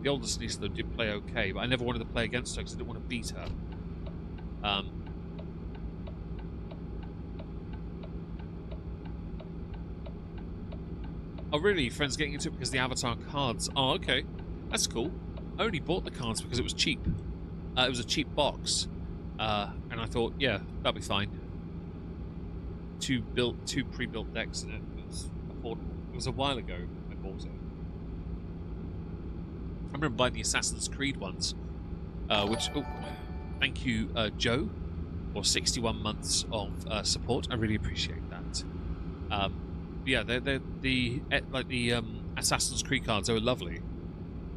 The oldest niece though did play okay, but I never wanted to play against her because I didn't want to beat her. Oh, really? Friends getting into it because the Avatar cards. Oh, okay. That's cool. I only bought the cards because it was cheap. It was a cheap box. And I thought, yeah, that'll be fine. Two pre-built decks in it. It was affordable. It was a while ago I bought it. I remember buying the Assassin's Creed ones, which, oh, thank you, Joe, for 61 months of support. I really appreciate that. Yeah, the Assassin's Creed cards, they were lovely,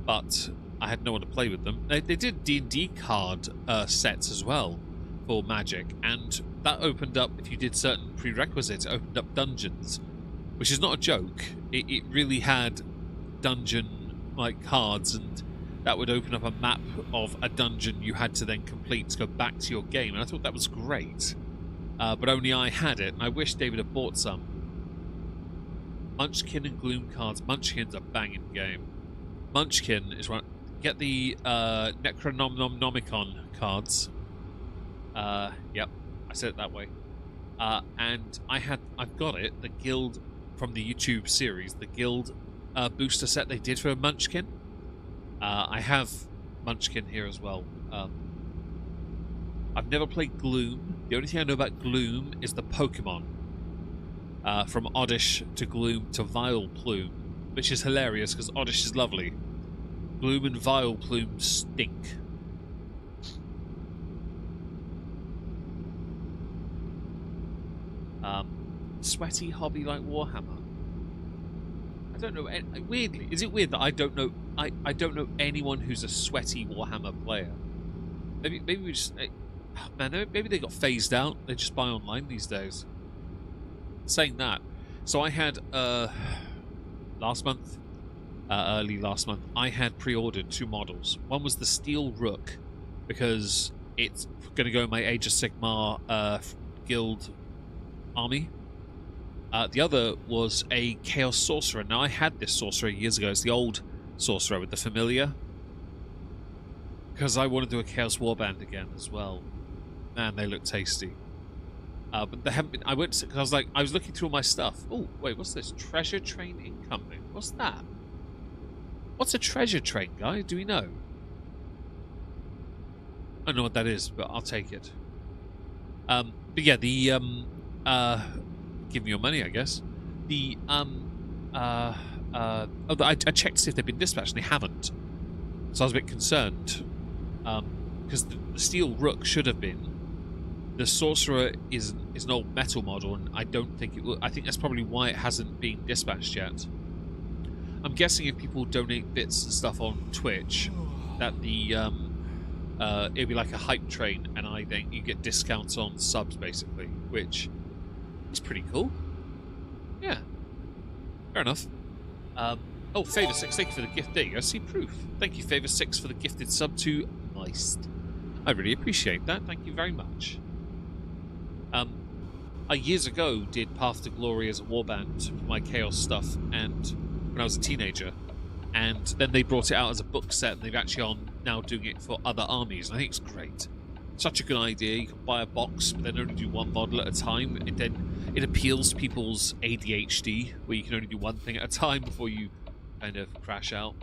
but I had no one to play with them. They did D&D card sets as well for Magic, and that opened up, if you did certain prerequisites, it opened up dungeons, which is not a joke. It really had dungeon-like cards, and that would open up a map of a dungeon you had to then complete to go back to your game, and I thought that was great. But only I had it, and I wish David had bought some. Munchkin and Gloom cards. Munchkin's a banging game. Munchkin is one. Get the Necronomicon cards. Yep, I said it that way. And I've got it. The Guild from the YouTube series, the Guild booster set they did for Munchkin. I have Munchkin here as well. I've never played Gloom. The only thing I know about Gloom is the Pokemon. From Oddish to Gloom to Vileplume, which is hilarious because Oddish is lovely. Gloom and Vileplume stink. Sweaty hobby like Warhammer. I don't know. Weirdly, is it weird that I don't know? I don't know anyone who's a sweaty Warhammer player. Maybe we just man. Maybe they got phased out. They just buy online these days. Saying that, so I had last month, early last month, I had pre-ordered 2 models. One was the Steel Rook because it's going to go in my Age of Sigmar guild army. The other was a Chaos Sorcerer. Now I had this Sorcerer years ago. It's the old Sorcerer with the Familiar, because I want to do a Chaos Warband again as well. Man, they look tasty. But they haven't been. I went because I was looking through all my stuff. Oh wait, what's this? Treasure Train incoming. What's that? What's a treasure train, guy? Do we know? I don't know what that is, but I'll take it. But yeah, the give me your money, I guess. The I checked to see if they've been dispatched, and they haven't. So I was a bit concerned because the Steel Rook should have been. The Sorcerer is an old metal model, and I don't think it will. I think that's probably why it hasn't been dispatched yet. I'm guessing if people donate bits and stuff on Twitch, that the it'll be like a hype train, and I think you get discounts on subs basically, which is pretty cool. Yeah, fair enough. Oh, Favor 6, thank you for the gift. There you go. See proof. Thank you, Favor 6, for the gifted sub to Meist. I really appreciate that. Thank you very much. I years ago did Path to Glory as a warband for my Chaos stuff, and when I was a teenager, and then they brought it out as a book set, and they've actually on now doing it for other armies, and I think it's great. Such a good idea. You can buy a box, but then only do one model at a time, and then it appeals to people's ADHD, where you can only do one thing at a time before you kind of crash out,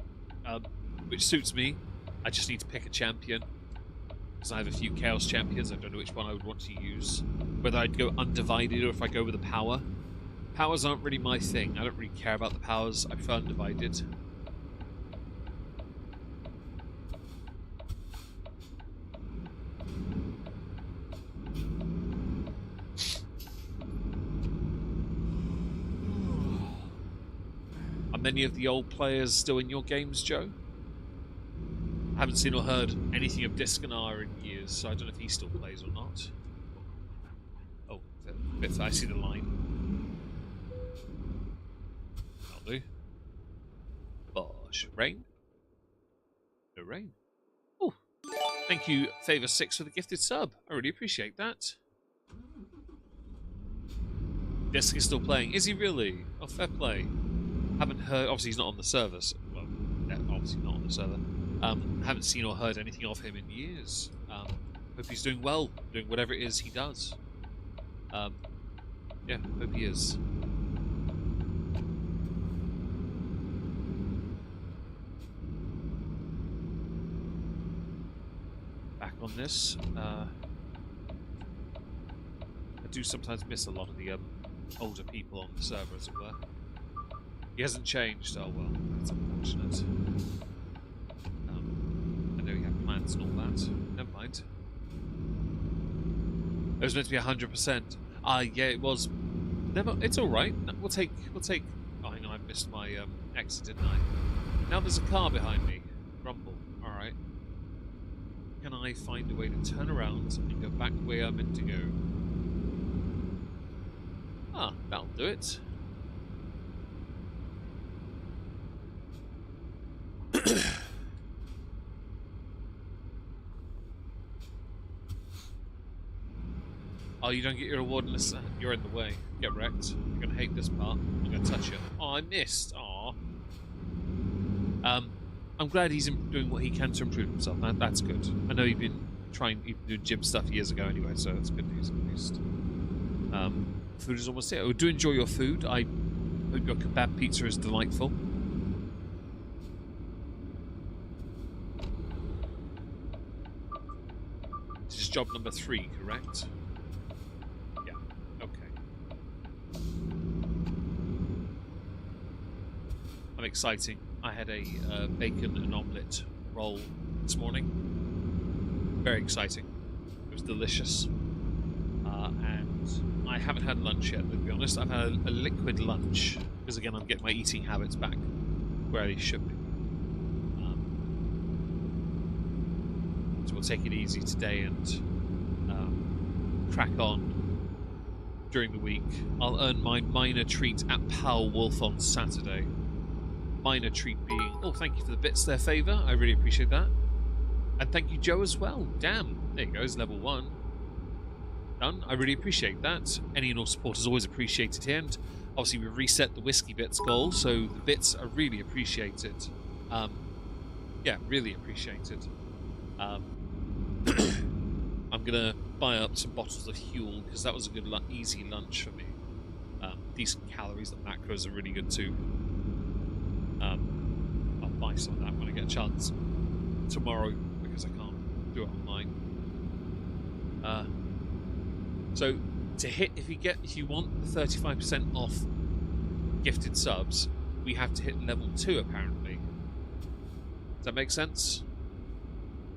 which suits me. I just need to pick a champion. Because I have a few Chaos Champions, I don't know which one I would want to use. Whether I'd go Undivided or if I go with a Power. Powers aren't really my thing. I don't really care about the powers. I prefer Undivided. Are many of the old players still in your games, Joe? I haven't seen or heard anything of Discanar in years, so I don't know if he still plays or not. Oh, I see the line. That'll do. Bosh. Rain? No rain. Oh, thank you, Favor 6, for the gifted sub. I really appreciate that. Disc is still playing. Is he really? Oh, fair play. Haven't heard. Obviously, he's not on the server. So, well, yeah, obviously not on the server. Haven't seen or heard anything of him in years. Hope he's doing well, doing whatever it is he does. Yeah, hope he is. on this. I do sometimes miss a lot of the older people on the server, as it were. He hasn't changed. Oh well, that's unfortunate. I know you have plans and all that. Never mind. It was meant to be 100%. Yeah, it was. Never. It's all right. We'll take. Oh, hang on, I missed my exit, didn't I? Now there's a car behind me. Rumble. All right. Can I find a way to turn around and go back where I'm meant to go? Ah, that'll do it. Oh, you don't get your reward unless you're in the way. Get wrecked. You're gonna hate this part. I'm gonna touch it. Oh, I missed. Aw. I'm glad he's doing what he can to improve himself. That's good. I know he'd been doing gym stuff years ago anyway, so that's good news at least. Food is almost here. Oh, do enjoy your food. I hope your kebab pizza is delightful. This is job number 3, correct? Yeah. Okay. I'm exciting. I had a bacon and omelette roll this morning. Very exciting. It was delicious. And I haven't had lunch yet, to be honest. I've had a liquid lunch, because again, I'm getting my eating habits back where they should be. So we'll take it easy today and crack on during the week. I'll earn my minor treat at Pal Wolf on Saturday. Minor treat being... Oh, thank you for the bits there, Favour. I really appreciate that. And thank you, Joe, as well. Damn. There you go. It's level 1. Done. I really appreciate that. Any and all support is always appreciated here. And obviously, we've reset the Whiskey Bits goal, so the bits are really appreciated. Yeah, really appreciated. I'm going to buy up some bottles of Huel, because that was a good, easy lunch for me. Decent calories, the macros are really good too. I'll buy some of that when I get a chance tomorrow, because I can't do it online. So to hit, if you want the 35% off gifted subs, we have to hit level 2 apparently. Does that make sense?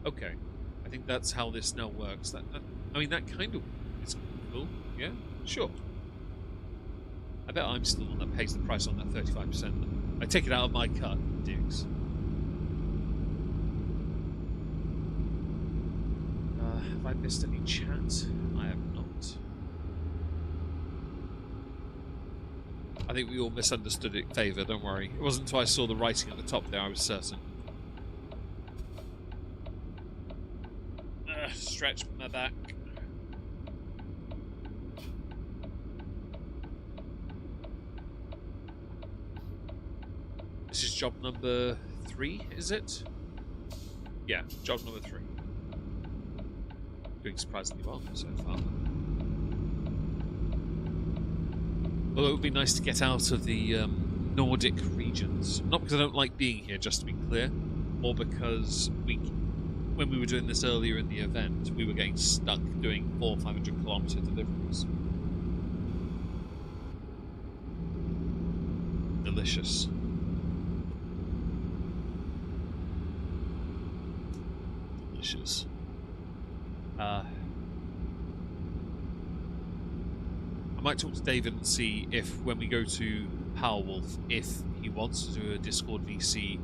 Okay, I think that's how this now works. I mean, that kind of is cool. Yeah, sure. I bet I'm still the one that pays the price on that 35%. I take it out of my cut, dicks. Have I missed any chat? I have not. I think we all misunderstood it, Favour, don't worry. It wasn't until I saw the writing at the top there I was certain. Stretch my back. This is job number 3, is it? Yeah, job number 3. Doing surprisingly well so far. Although it would be nice to get out of the Nordic regions. Not because I don't like being here, just to be clear, or because when we were doing this earlier in the event, we were getting stuck doing 400 or 500 kilometre deliveries. Delicious. Delicious. I might talk to David and see if, when we go to Powerwolf, if he wants to do a Discord VC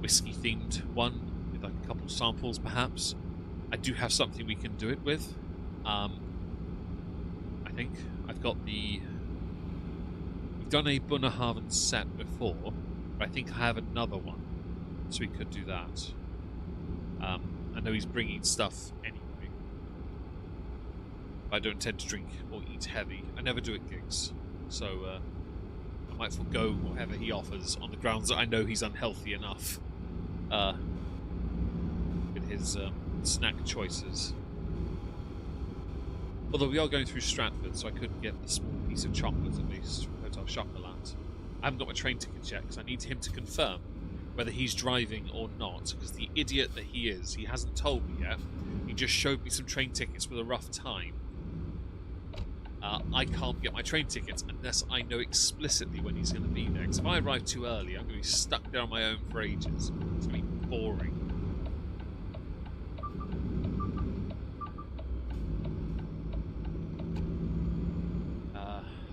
whiskey-themed one, with like a couple samples, perhaps. I do have something we can do it with. I think I've got the... We've done a Bunnahaven set before, but I think I have another one, so we could do that. I know he's bringing stuff anyway. I don't tend to drink or eat heavy. I never do at gigs, so I might forego whatever he offers on the grounds that I know he's unhealthy enough with his snack choices. Although we are going through Stratford, so I could get a small piece of chocolate at least from Hotel Chocolat. I haven't got my train ticket yet because I need him to confirm whether he's driving or not, because the idiot that he is, he hasn't told me yet. He just showed me some train tickets with a rough time. I can't get my train tickets unless I know explicitly when he's going to be there. Because if I arrive too early, I'm going to be stuck there on my own for ages. It's going to be boring.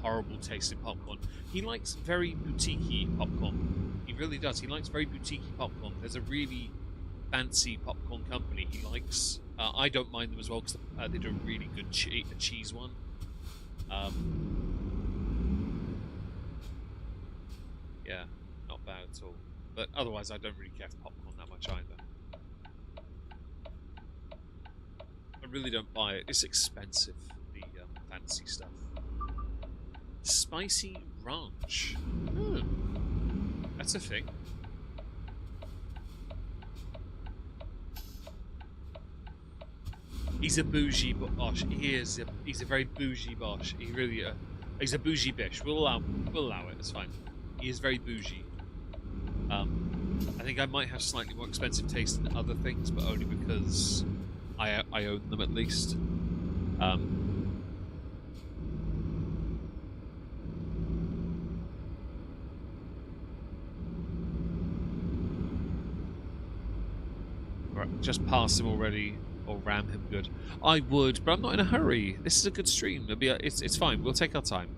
Horrible tasting popcorn. He likes very boutique-y popcorn. He really does. He likes very boutique-y popcorn. There's a really fancy popcorn company he likes. I don't mind them as well because they do a really good cheese one. Yeah, not bad at all. But otherwise, I don't really care for popcorn that much either. I really don't buy it. It's expensive, the fancy stuff. Spicy ranch. That's a thing. He's a bougie bosh. He is. He's a very bougie bosh. He really. He's a bougie bish. We'll allow it. It's fine. He is very bougie. I think I might have slightly more expensive taste than other things, but only because I own them at least. Right, just pass him already. Or ram him good. I would, but I'm not in a hurry. This is a good stream. It's fine. We'll take our time.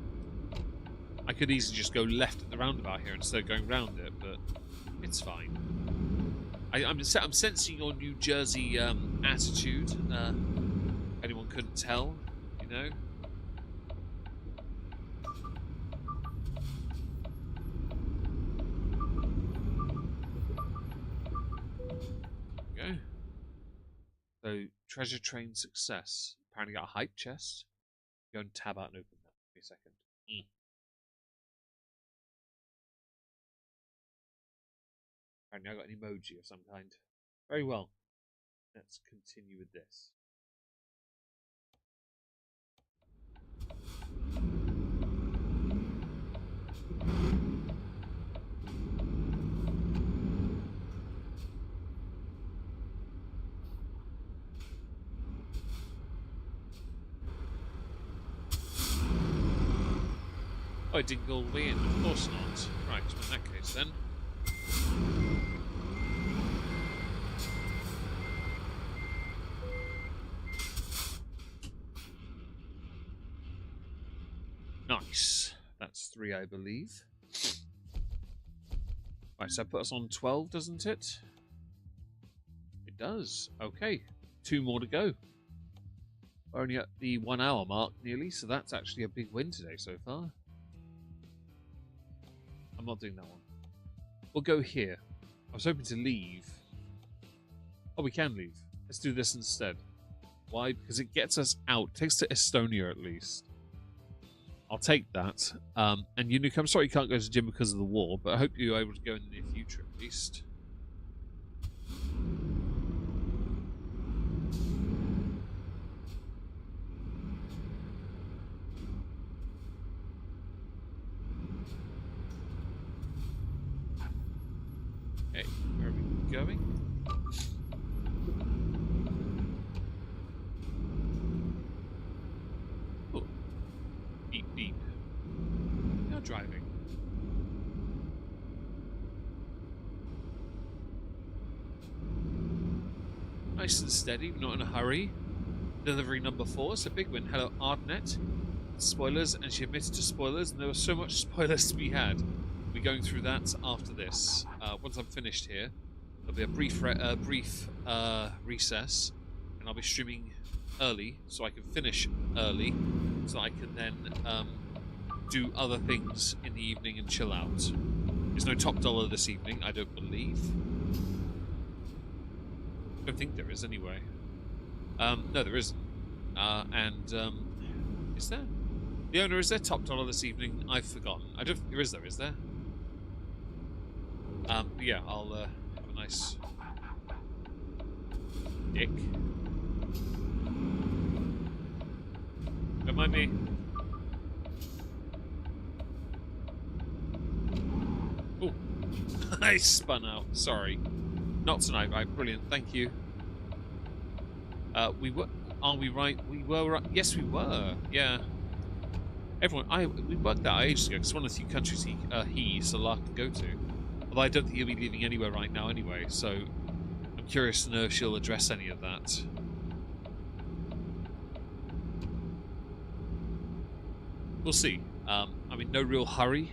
I could easily just go left at the roundabout here instead of going round it, but it's fine. I'm sensing your New Jersey attitude. Anyone couldn't tell, you know. Go. So, treasure train success. Apparently got a hype chest. Go and tab out and open that. Give me a second. Apparently I got an emoji of some kind. Very well. Let's continue with this. Oh, I didn't go all the way in. Of course not. Right, so in that case then. Nice. That's 3, I believe. Right, so that put us on 12, doesn't it? It does. Okay. 2 more to go. We're only at the 1 hour mark nearly, so that's actually a big win today so far. I'm not doing that one. We'll go here. I was hoping to leave. Oh, we can leave. Let's do this instead. Why? Because it gets us out. It takes us to Estonia at least. I'll take that. And Unique, I'm sorry you can't go to the gym because of the war, but I hope you're able to go in the near future at least. Okay, where are we going? Oh. Beep beep. You're driving. Nice and steady, not in a hurry. Delivery number 4, it's a big win. Hello, Ardnet. Spoilers, and she admitted to spoilers, and there was so much spoilers to be had. We'll be going through that after this. Once I'm finished here, there'll be a brief recess, and I'll be streaming early, so I can finish early, so I can then do other things in the evening and chill out. There's no top dollar this evening, I don't believe. I don't think there is, anyway. No, there isn't. Is there? The owner, is there top dollar this evening? I've forgotten. I don't think there is, though, is there? Yeah, I'll have a nice dick. Don't mind me. Oh, I spun out. Sorry. Not tonight, right? Brilliant. Thank you. We were. Are we right? We were right. Yes, we were. Yeah. Everyone, we worked that out ages ago because it's one of the few countries Salah can go to. Although I don't think he'll be leaving anywhere right now anyway, so I'm curious to know if she'll address any of that. We'll see. I'm in no real hurry,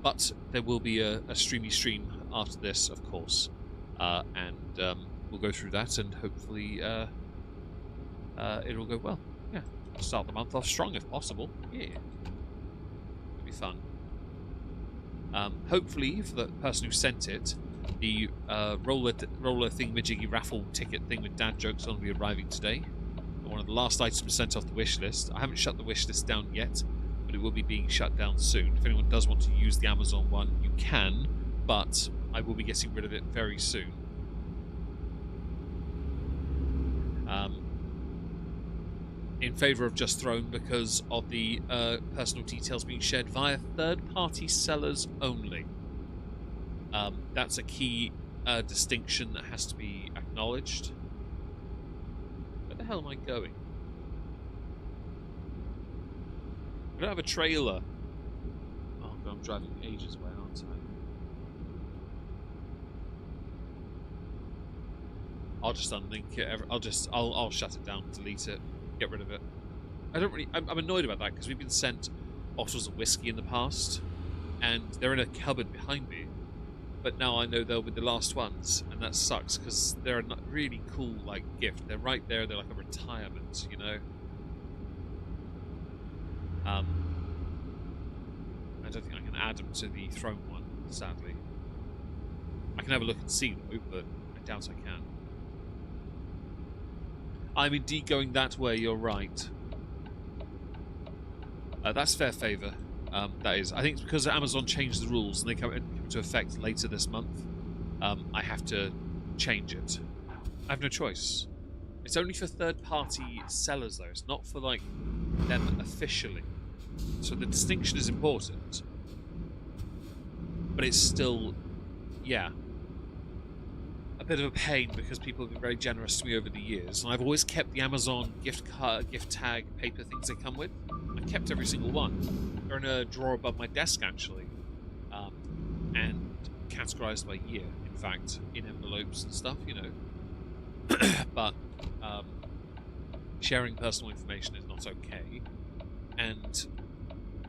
but there will be a streamy stream after this, of course, and we'll go through that and hopefully it'll go well. Yeah. Start the month off strong if possible. Yeah. It'll be fun. Hopefully, for the person who sent it, the roller thingamajiggy raffle ticket thing with dad jokes on will be arriving today. One of the last items sent off the wish list. I haven't shut the wish list down yet, but it will be being shut down soon. If anyone does want to use the Amazon one, you can, but I will be getting rid of it very soon. In favour of Just Throne because of the personal details being shared via third-party sellers only. That's a key distinction that has to be acknowledged. Where the hell am I going? I don't have a trailer. Oh god, I'm driving ages away, aren't I? I'll just unlink it. I'll shut it down, delete it. Get rid of it. I'm annoyed about that because we've been sent bottles of whiskey in the past and they're in a cupboard behind me, but now I know they'll be the last ones, and that sucks because they're a really cool gift. They're right there. They're like a retirement, you know. I don't think I can add them to the throne one, sadly. I can have a look and see though, but I doubt I can. I'm indeed going that way, you're right. That's fair favour. That is. I think it's because Amazon changed the rules and they come into effect later this month. I have to change it. I have no choice. It's only for third-party sellers, though. It's not for, them officially. So the distinction is important. But it's still, yeah, a bit of a pain because people have been very generous to me over the years, and I've always kept the Amazon gift tag paper things they come with. I kept every single one. They're in a drawer above my desk, actually, and categorized by year, in fact, in envelopes and stuff, you know. But sharing personal information is not okay, and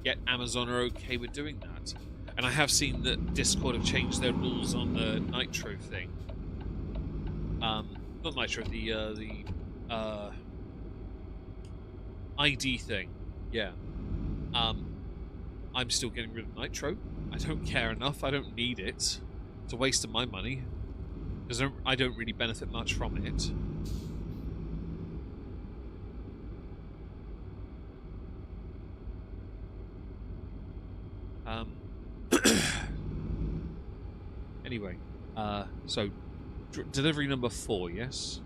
yet Amazon are okay with doing that. And I have seen that Discord have changed their rules on the Nitro thing. Not Nitro, the ID thing. Yeah. I'm still getting rid of Nitro. I don't care enough. I don't need it. It's a waste of my money because I don't really benefit much from it. Anyway, so delivery number 4, yes?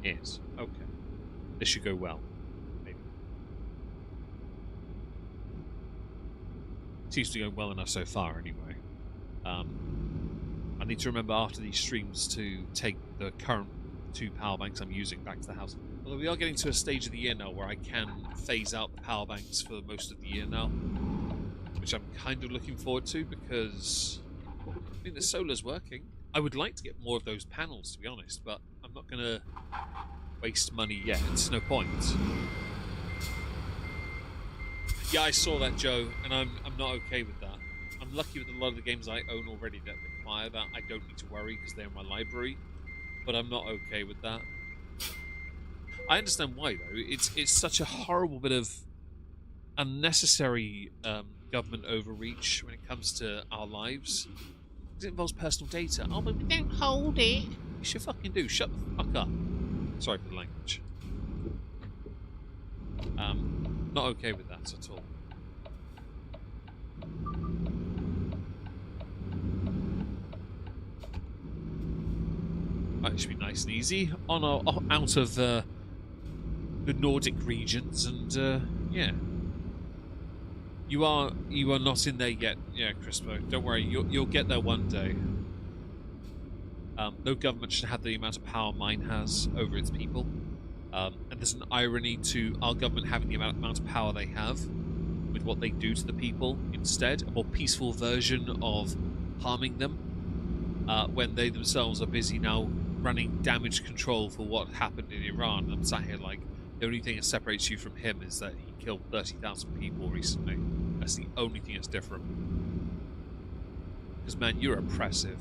Yes. Okay. This should go well. Maybe. Seems to be going well enough so far, anyway. I need to remember after these streams to take the current 2 power banks I'm using back to the house. Although we are getting to a stage of the year now where I can phase out the power banks for most of the year now, which I'm kind of looking forward to because I mean the solar's working. I would like to get more of those panels, to be honest, but I'm not going to waste money yet. It's no point. Yeah, I saw that, Joe, and I'm not okay with that. I'm lucky with a lot of the games I own already that require that. I don't need to worry because they're in my library, but I'm not okay with that. I understand why, though. It's such a horrible bit of unnecessary government overreach when it comes to our lives. Because it involves personal data. Oh, but we don't hold it. You should fucking do. Shut the fuck up. Sorry for the language. Not okay with that at all. That should be nice and easy. Out of the Nordic regions, and yeah. You are not in there yet, yeah, Crispo. Don't worry, you'll get there one day. No government should have the amount of power mine has over its people. And there's an irony to our government having the amount of power they have with what they do to the people instead, a more peaceful version of harming them, when they themselves are busy now running damage control for what happened in Iran. I'm sat here like, the only thing that separates you from him is that he killed 30,000 people recently. That's the only thing that's different. Because, man, you're oppressive.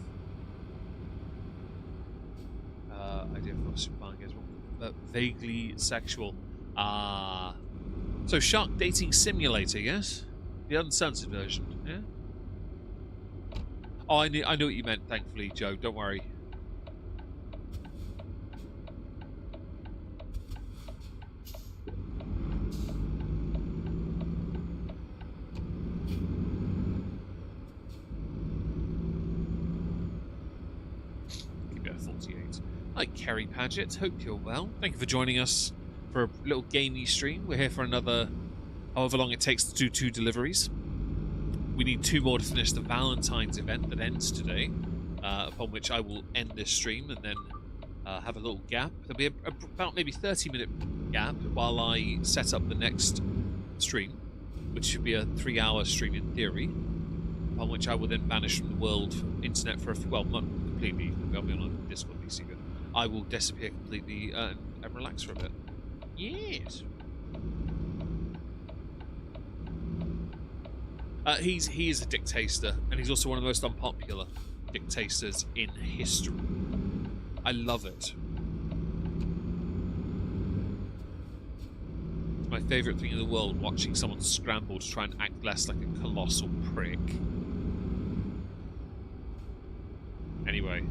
Idea for super fun engagement, but vaguely sexual. So Shark Dating Simulator, yes? The uncensored version, yeah? Oh, I knew what you meant, thankfully, Joe. Don't worry. Keep it at 48. Hi, Kerry Paget. Hope you're well. Thank you for joining us for a little gamey stream. We're here for another, however long it takes to do 2 deliveries. We need 2 more to finish the Valentines event that ends today, upon which I will end this stream and then have a little gap. There'll be about maybe 30-minute gap while I set up the next stream, which should be a 3-hour stream in theory, upon which I will then vanish from the world internet for a few, well, not completely, I'll be on a Discord PC, but I will disappear completely and relax for a bit. Yes. He is a dictator, and he's also one of the most unpopular dictators in history. I love it. It's my favourite thing in the world, watching someone scramble to try and act less like a colossal prick. Anyway,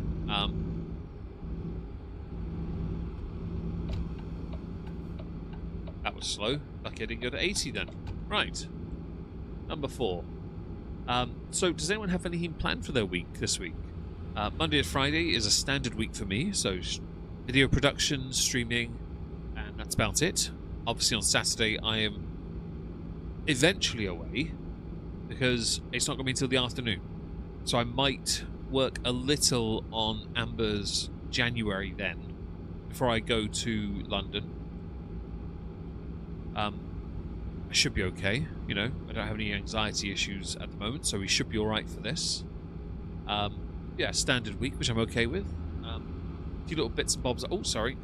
that was slow. Lucky I didn't go to 80 then. Right. Number 4. So does anyone have anything planned for their week this week? Monday to Friday is a standard week for me, so video production, streaming, and that's about it. Obviously on Saturday I am eventually away, because it's not going to be until the afternoon. So I might work a little on Amber's January then, before I go to London. I should be okay, you know. I don't have any anxiety issues at the moment, so we should be alright for this. Yeah, standard week, which I'm okay with. A few little bits and bobs. A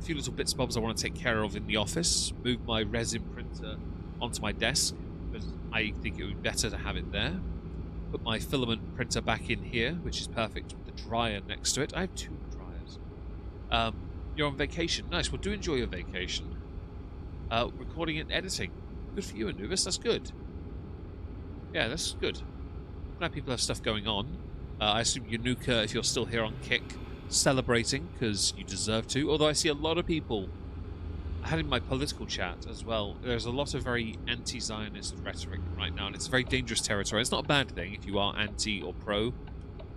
few little bits and bobs I want to take care of in the office. Move my resin printer onto my desk, because I think it would be better to have it there. Put my filament printer back in here, which is perfect, with the dryer next to it. I have 2 dryers. You're on vacation. Nice. Well, do enjoy your vacation. Recording and editing. Good for you, Anubis. That's good. Yeah, that's good. Glad people have stuff going on. I assume Yanuka, if you're still here on Kick, celebrating, because you deserve to. Although I see a lot of people, I had in my political chat as well, there's a lot of very anti-Zionist rhetoric right now, and it's a very dangerous territory. It's not a bad thing if you are anti or pro.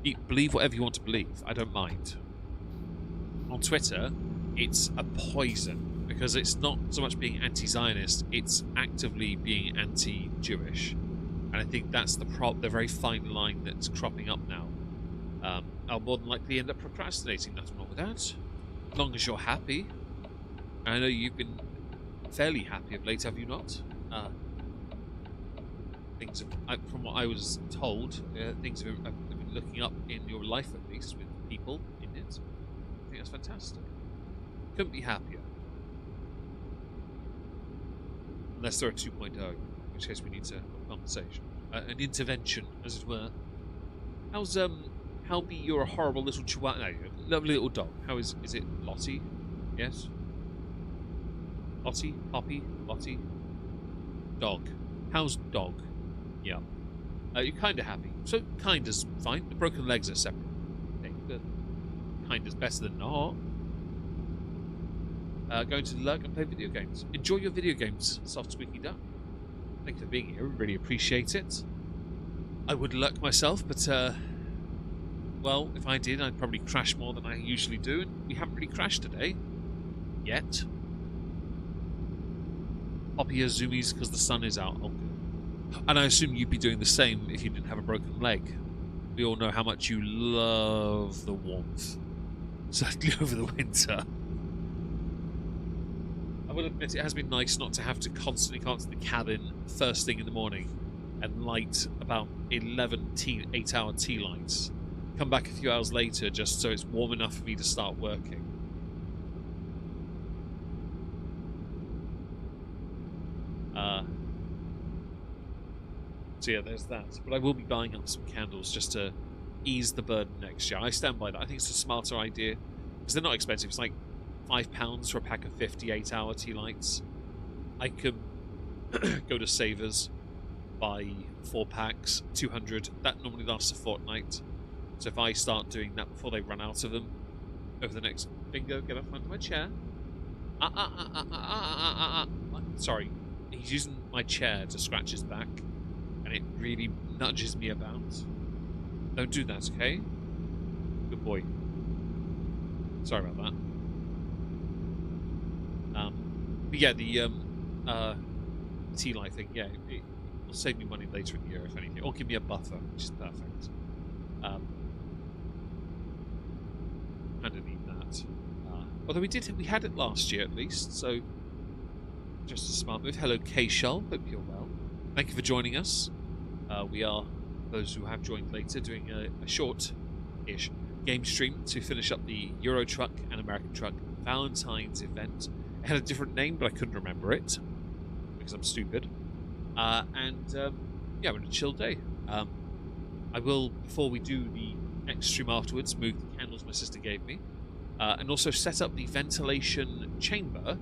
You believe whatever you want to believe. I don't mind. On Twitter, it's a poison, because it's not so much being anti-Zionist, it's actively being anti-Jewish. And I think that's the very fine line that's cropping up now. I'll more than likely end up procrastinating. Nothing wrong with that. As long as you're happy. I know you've been fairly happy of late, have you not? Things have, from what I was told, things have been looking up in your life, at least, with people in it. I think that's fantastic. Couldn't be happier. Unless they're a 2.0, in which case we need to have a conversation. An intervention, as it were. How be your horrible little chihuahua? No, lovely little dog. How is it Lottie? Yes? Lottie? Poppy? Lottie? Dog. How's dog? Yeah. You're kind of happy. So, kind is fine. The broken legs are separate. Kind is better than not. Going to lurk and play video games. Enjoy your video games, Soft Squeaky Duck. Thank you for being here. Really appreciate it. I would lurk myself, but, well, if I did, I'd probably crash more than I usually do, and we haven't really crashed today. Yet. Poppy has zoomies because the sun is out. Oh, good. And I assume you'd be doing the same if you didn't have a broken leg. We all know how much you love the warmth. Certainly over the winter. I will admit it has been nice not to have to constantly come up to the cabin first thing in the morning and light about 11 8-hour tea lights. Come back a few hours later just so it's warm enough for me to start working. So yeah, there's that. But I will be buying up some candles just to ease the burden next year. I stand by that. I think it's a smarter idea because they're not expensive. It's like £5 for a pack of 58-hour tea lights. I can go to Savers, buy 4 packs, 200. That normally lasts a fortnight. So if I start doing that before they run out of them over the next bingo, get up onto my chair. Sorry, he's using my chair to scratch his back, and it really nudges me about. Don't do that, okay? Good boy. Sorry about that. But yeah, the tea light thing, yeah, it will save me money later in the year, if anything, or give me a buffer, which is perfect. Kind of need that. Although we had it last year at least, so just a smart move. Hello, K-Shell. Hope you're well. Thank you for joining us. We are, those who have joined later, doing a short-ish game stream to finish up the Euro Truck and American Truck Valentines event. It had a different name, but I couldn't remember it because I'm stupid. Yeah, we're in a chill day. I will, before we do the next stream afterwards, move the candles my sister gave me, and also set up the ventilation chamber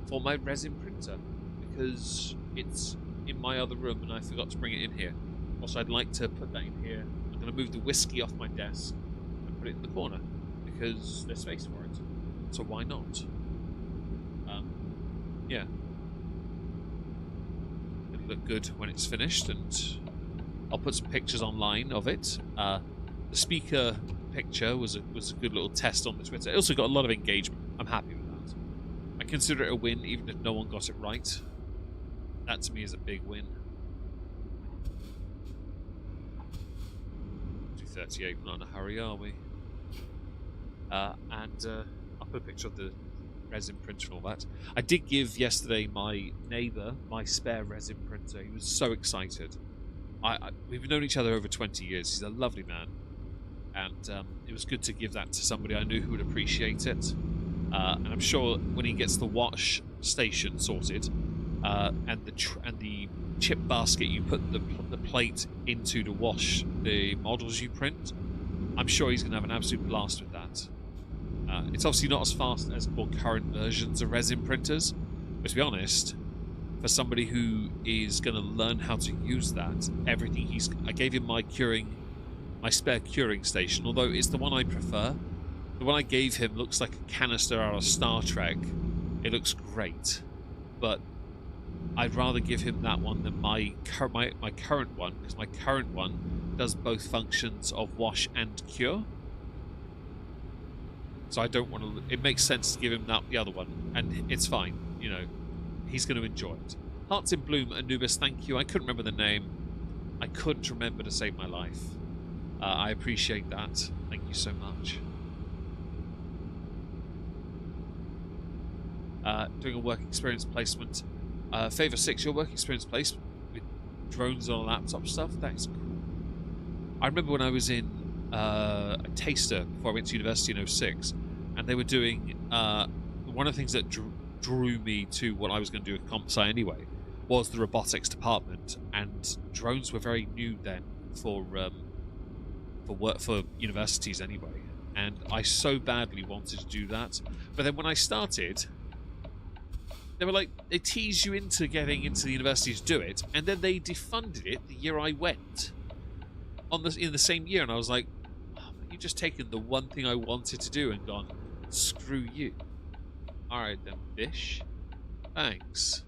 for my resin printer because it's in my other room and I forgot to bring it in here. Also, I'd like to put that in here. I'm going to move the whiskey off my desk and put it in the corner because there's space for it. So why not? Yeah. It'll look good when it's finished, and I'll put some pictures online of it. The speaker picture was a good little test on the Twitter. It also got a lot of engagement. I'm happy with that. I consider it a win, even if no one got it right. That to me is a big win. 2:38. We're not in a hurry, are we? I'll put a picture of the resin printer and all that. I did give yesterday my neighbour my spare resin printer. He was so excited. We've known each other over 20 years. He's a lovely man. And it was good to give that to somebody I knew who would appreciate it. And I'm sure when he gets the wash station sorted and the chip basket you put the plate into to wash the models you print, I'm sure he's going to have an absolute blast with that. It's obviously not as fast as more current versions of resin printers, but to be honest, for somebody who is going to learn how to use that, I gave him my spare curing station, although it's the one I prefer. The one I gave him looks like a canister out of Star Trek. It looks great, but I'd rather give him that one than my current one, because my current one does both functions of wash and cure. So I don't want to. It makes sense to give him the other one, and it's fine. You know, he's going to enjoy it. Hearts in Bloom, Anubis, thank you. I couldn't remember the name. I couldn't remember to save my life. I appreciate that. Thank you so much. Doing a work experience placement. Favor 6, your work experience placement with drones on a laptop stuff. That is cool. I remember when I was in a taster before I went to university in 06, and they were doing one of the things that drew me to what I was going to do with comp sci anyway was the robotics department, and drones were very new then for universities anyway, and I so badly wanted to do that. But then when I started, they teased you into getting into the university to do it, and then they defunded it the year I went in the same year, and I was like, you've just taken the one thing I wanted to do and gone, screw you. Alright then, bish. Thanks.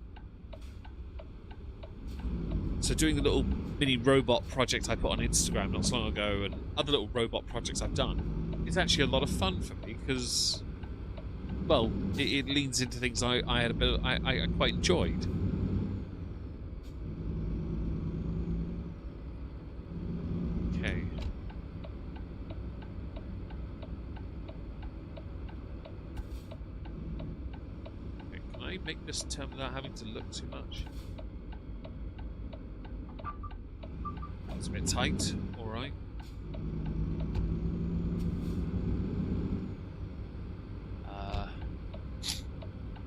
So doing the little mini robot project I put on Instagram not so long ago, and other little robot projects I've done, it's actually a lot of fun for me because, well, it leans into things I quite enjoyed. Okay. Can I make this turn without having to look too much? It's a bit tight. All right.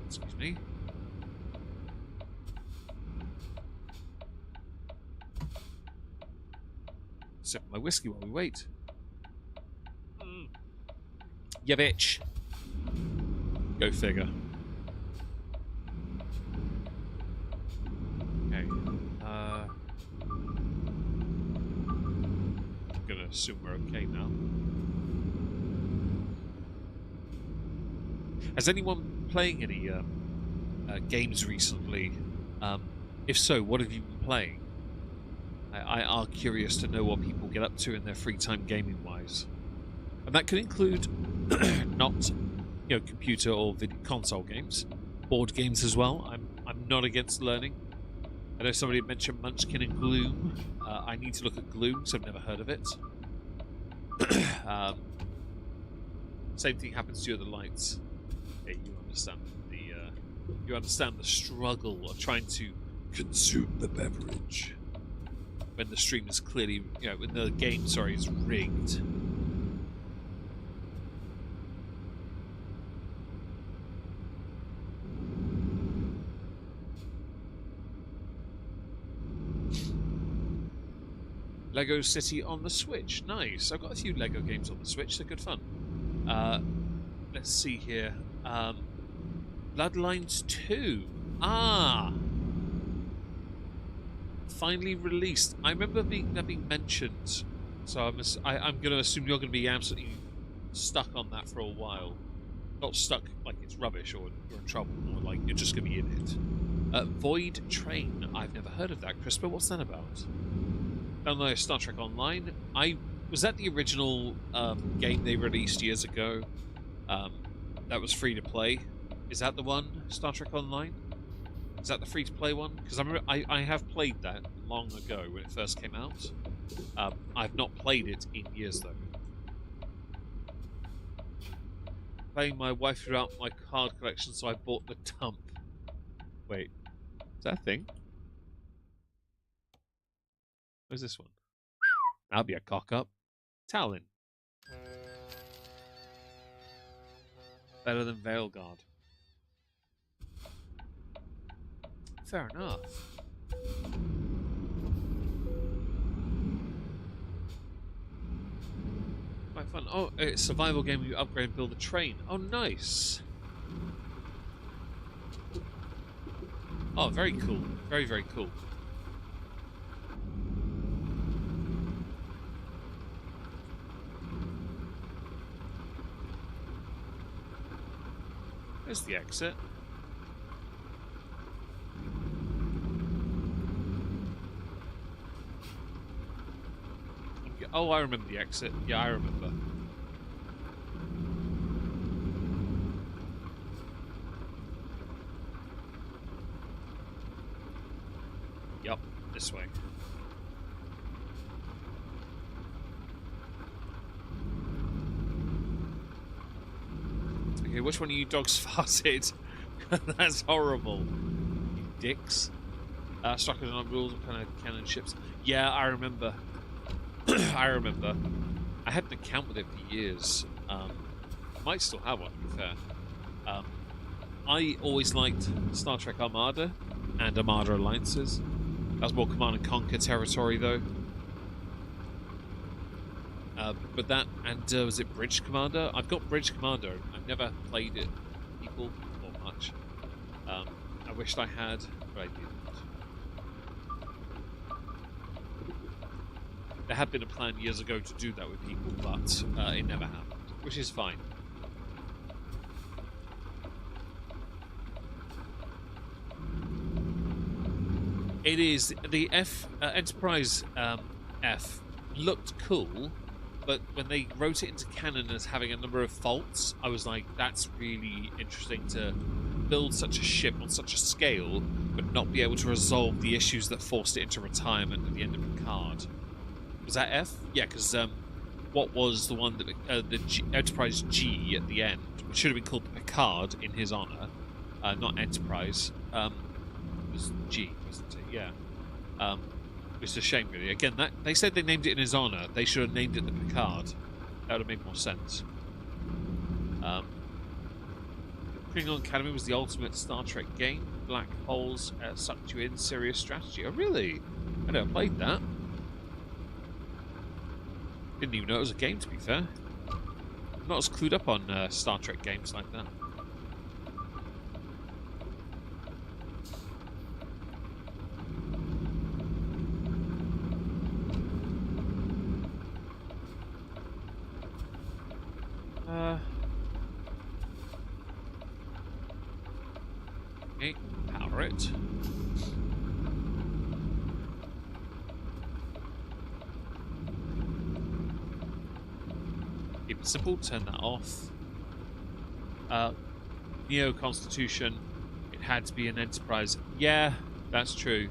Excuse me. Sip my whiskey while we wait. You bitch. Go figure. Okay. I'm gonna assume we're okay now. Has anyone playing any games recently? If so, what have you been playing? I are curious to know what people get up to in their free time gaming-wise, and that could include not, computer or video console games, board games as well. I'm not against learning. I know somebody mentioned Munchkin and Gloom. I need to look at Gloom because I've never heard of it. Same thing happens to you at the lights. Okay, you understand the struggle of trying to consume the beverage when the stream is clearly, when the game, is rigged. Lego City on the Switch. Nice. I've got a few Lego games on the Switch. They're good fun. Let's see here. Bloodlines 2. Finally released. I remember that being mentioned. So I'm going to assume you're going to be absolutely stuck on that for a while. Not stuck like it's rubbish or you're in trouble, or like you're just going to be in it. Void Train. I've never heard of that, Crispin. What's that about? Download Star Trek Online. Was that the original game they released years ago? That was free to play. Is that the one, Star Trek Online? Is that the free to play one? Because I remember I have played that long ago when it first came out. I've not played it in years though. Playing my wife throughout my card collection, so I bought the Tump. Wait, is that a thing? Where's this one? That'll be a cock up. Talon. Better than Veilguard. Fair enough. Quite fun. Oh, it's a survival game where you upgrade and build a train. Oh, nice. Oh, very cool. Very, very cool. There's the exit. Oh, I remember the exit. Yeah, I remember. Yup, this way. Okay, which one of you dogs farted? That's horrible. You dicks. Struck on rules of kind of cannon ships. Yeah, I remember. I remember. I had an account with it for years. I might still have one, to be fair. I always liked Star Trek Armada and Armada Alliances. That was more Command & Conquer territory, though. But that, and was it Bridge Commander? I've got Bridge Commander. I've never played it with people or much. I wished I had, but I didn't. There had been a plan years ago to do that with people, but it never happened, which is fine. It is the Enterprise F looked cool, but when they wrote it into canon as having a number of faults, I was like, that's really interesting to build such a ship on such a scale, but not be able to resolve the issues that forced it into retirement at the end of Picard. Was that F? Yeah, because what was the one that the Enterprise G at the end, which should have been called the Picard in his honor, not Enterprise. It was G, wasn't it? Yeah. It's a shame, really. Again, that they said they named it in his honor. They should have named it the Picard. That would have made more sense. Klingon Academy was the ultimate Star Trek game. Black holes sucked you in. Serious strategy. Oh, really? I never played that. Didn't even know it was a game, to be fair. I'm not as clued up on Star Trek games like that. Okay, power it. Keep it simple, turn that off. Neo Constitution, it had to be an Enterprise. Yeah, that's true.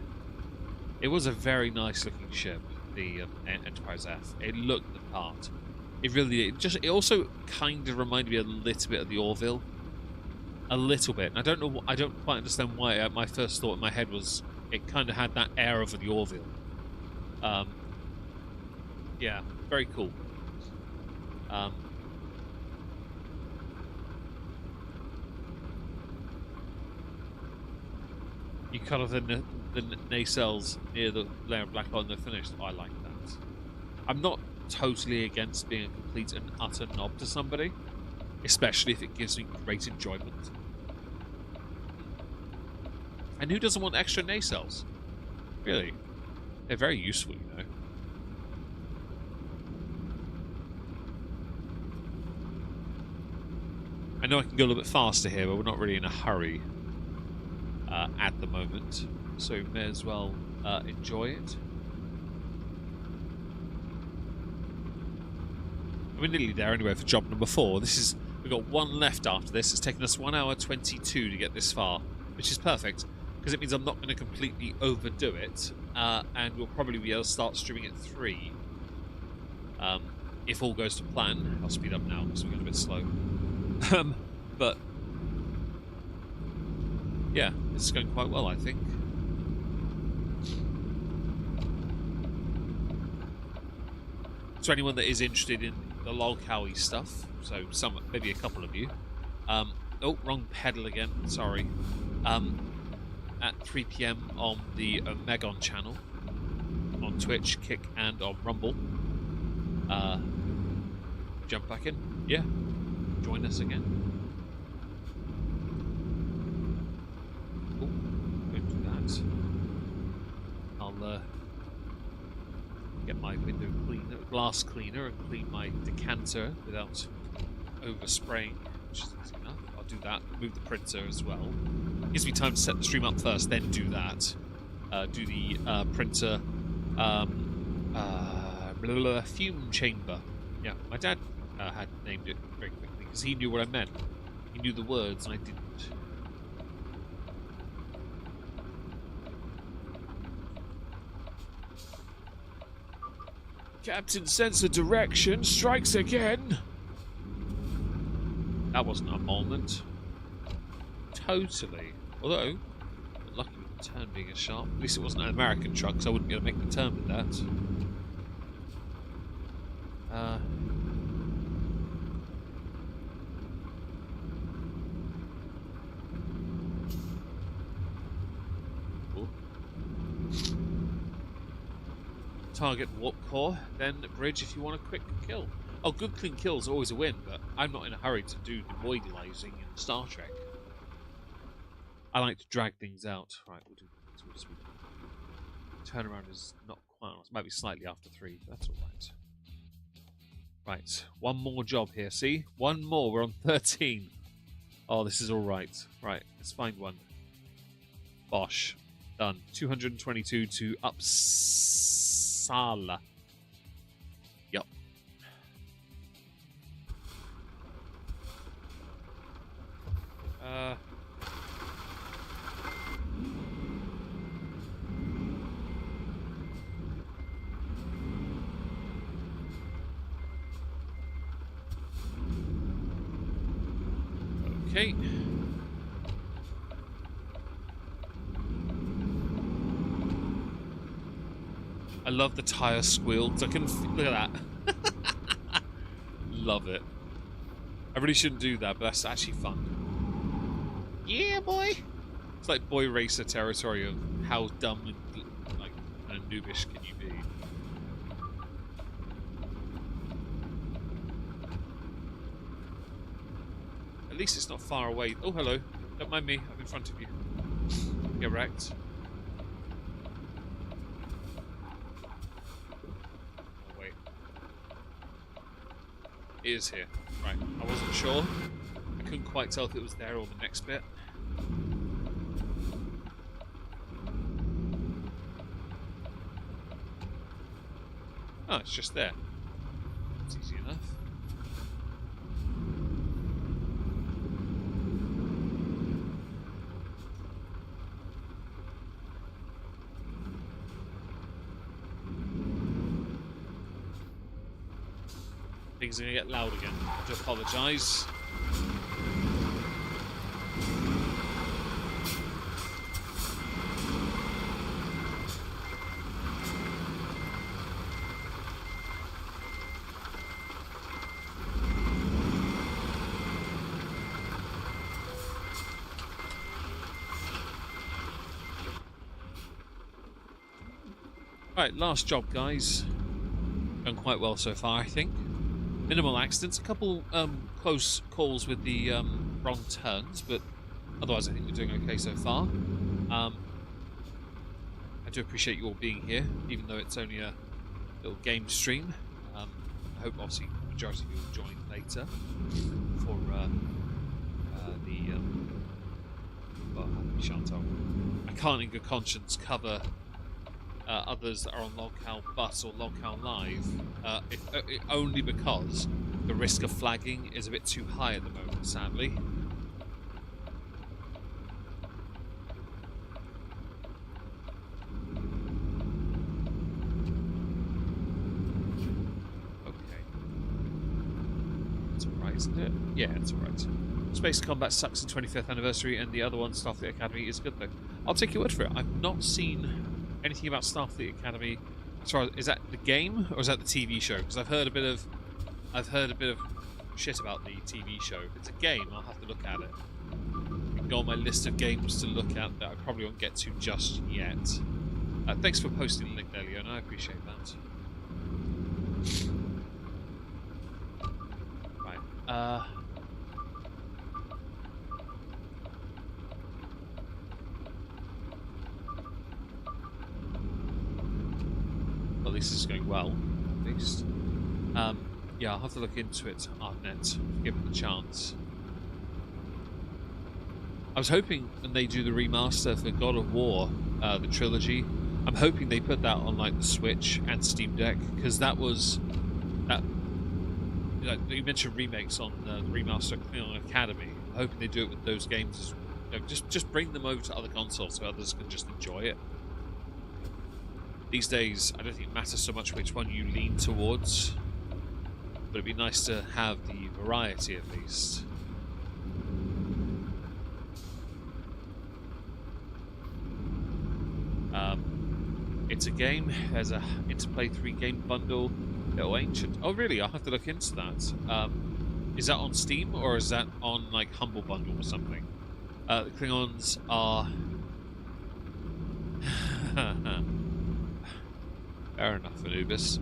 It was a very nice looking ship, the Enterprise F. It looked the part. It really, it also kind of reminded me a little bit of the Orville. A little bit. And I don't know. I don't quite understand why. My first thought in my head was it kind of had that air of the Orville. Yeah, very cool. You cut off the nacelles near the layer of black hole and they're finished. I like that. I'm not totally against being a complete and utter knob to somebody, especially if it gives me great enjoyment. And who doesn't want extra nacelles? Really? They're very useful, you know. I know I can go a little bit faster here, but we're not really in a hurry at the moment. So may as well enjoy it. We're nearly there anyway for job number 4. We've got one left after this. It's taken us 1 hour 22 to get this far, which is perfect. Because it means I'm not going to completely overdo it, and we'll probably be able to start streaming at 3. If all goes to plan. I'll speed up now because we're going a bit slow. But yeah, it's going quite well, I think. So anyone that is interested in the Lolcowie stuff, so maybe a couple of you. Oh, wrong pedal again. Sorry. At 3 PM on the Megon channel, on Twitch, Kick, and on Rumble. Jump back in. Yeah. Join us again. Oh, don't do that. I'll get my window cleaner, glass cleaner, and clean my decanter without overspraying, which is easy enough. I'll do that. Remove the printer as well. Gives me time to set the stream up first, then do that. Do the printer fume chamber. Yeah, my dad had named it very quickly because he knew what I meant. He knew the words and I didn't. Captain Sensor Direction strikes again. That wasn't a moment. Totally. Although, lucky with the turn being as sharp. At least it wasn't an American truck, so I wouldn't be able to make the turn with that. Cool. Target warp core, then bridge if you want a quick kill. Oh, good clean kills are always a win, but I'm not in a hurry to do demoidalizing in Star Trek. I like to drag things out. Right, we'll do that. We'll turnaround is not quite. It might be slightly after 3. But that's all right. Right, one more job here. See, one more. We're on 13. Oh, this is all right. Right, let's find one. Bosh, done. 222 to Uppsala. Yep. Okay. love the tire squeal, 'cause I can look at that. Love it. I really shouldn't do that, but that's actually fun. Yeah, boy. It's like boy racer territory of how dumb and like and noobish can you be. At least it's not far away. Oh, hello. Don't mind me. I'm in front of you. Get wrecked. Oh, wait. It is here. Right. I wasn't sure. I couldn't quite tell if it was there or the next bit. Oh, it's just there. It's easy enough. Things are going to get loud again. I have to apologise. Right, last job, guys. Done quite well so far, I think. Minimal accidents, a couple close calls with the wrong turns, but otherwise I think we're doing okay so far. I do appreciate you all being here, even though it's only a little game stream. I hope, obviously, the majority of you will join later for the... well, Chantal. I can't in good conscience cover others that are on Logcal Bus or Logcal Live, only because the risk of flagging is a bit too high at the moment, sadly. Okay. It's alright, isn't it? Yeah, it's alright. Space Combat sucks in 25th anniversary, and the other one, Starfleet Academy, is good though. I'll take your word for it. I've not seen anything about Starfleet Academy. As far as, is that the game or is that the TV show? Because I've heard a bit of shit about the TV show. If it's a game, I'll have to look at it. It's got on my list of games to look at that I probably won't get to just yet. Thanks for posting the link there, Leon. I appreciate that. Right. At least it's going well, at least. Yeah, I'll have to look into it, ArtNet, give it a chance. I was hoping when they do the remaster for God of War, the trilogy, I'm hoping they put that on like the Switch and Steam Deck, because that was that. Like, you mentioned remakes on the remaster of Klingon Academy. I'm hoping they do it with those games. Just bring them over to other consoles so others can just enjoy it. These days, I don't think it matters so much which one you lean towards, but it'd be nice to have the variety at least. It's a game. There's a Interplay 3 game bundle. Little Ancient. Oh, really? I'll have to look into that. Is that on Steam or is that on like Humble Bundle or something? The Klingons are. Fair enough, Anubis.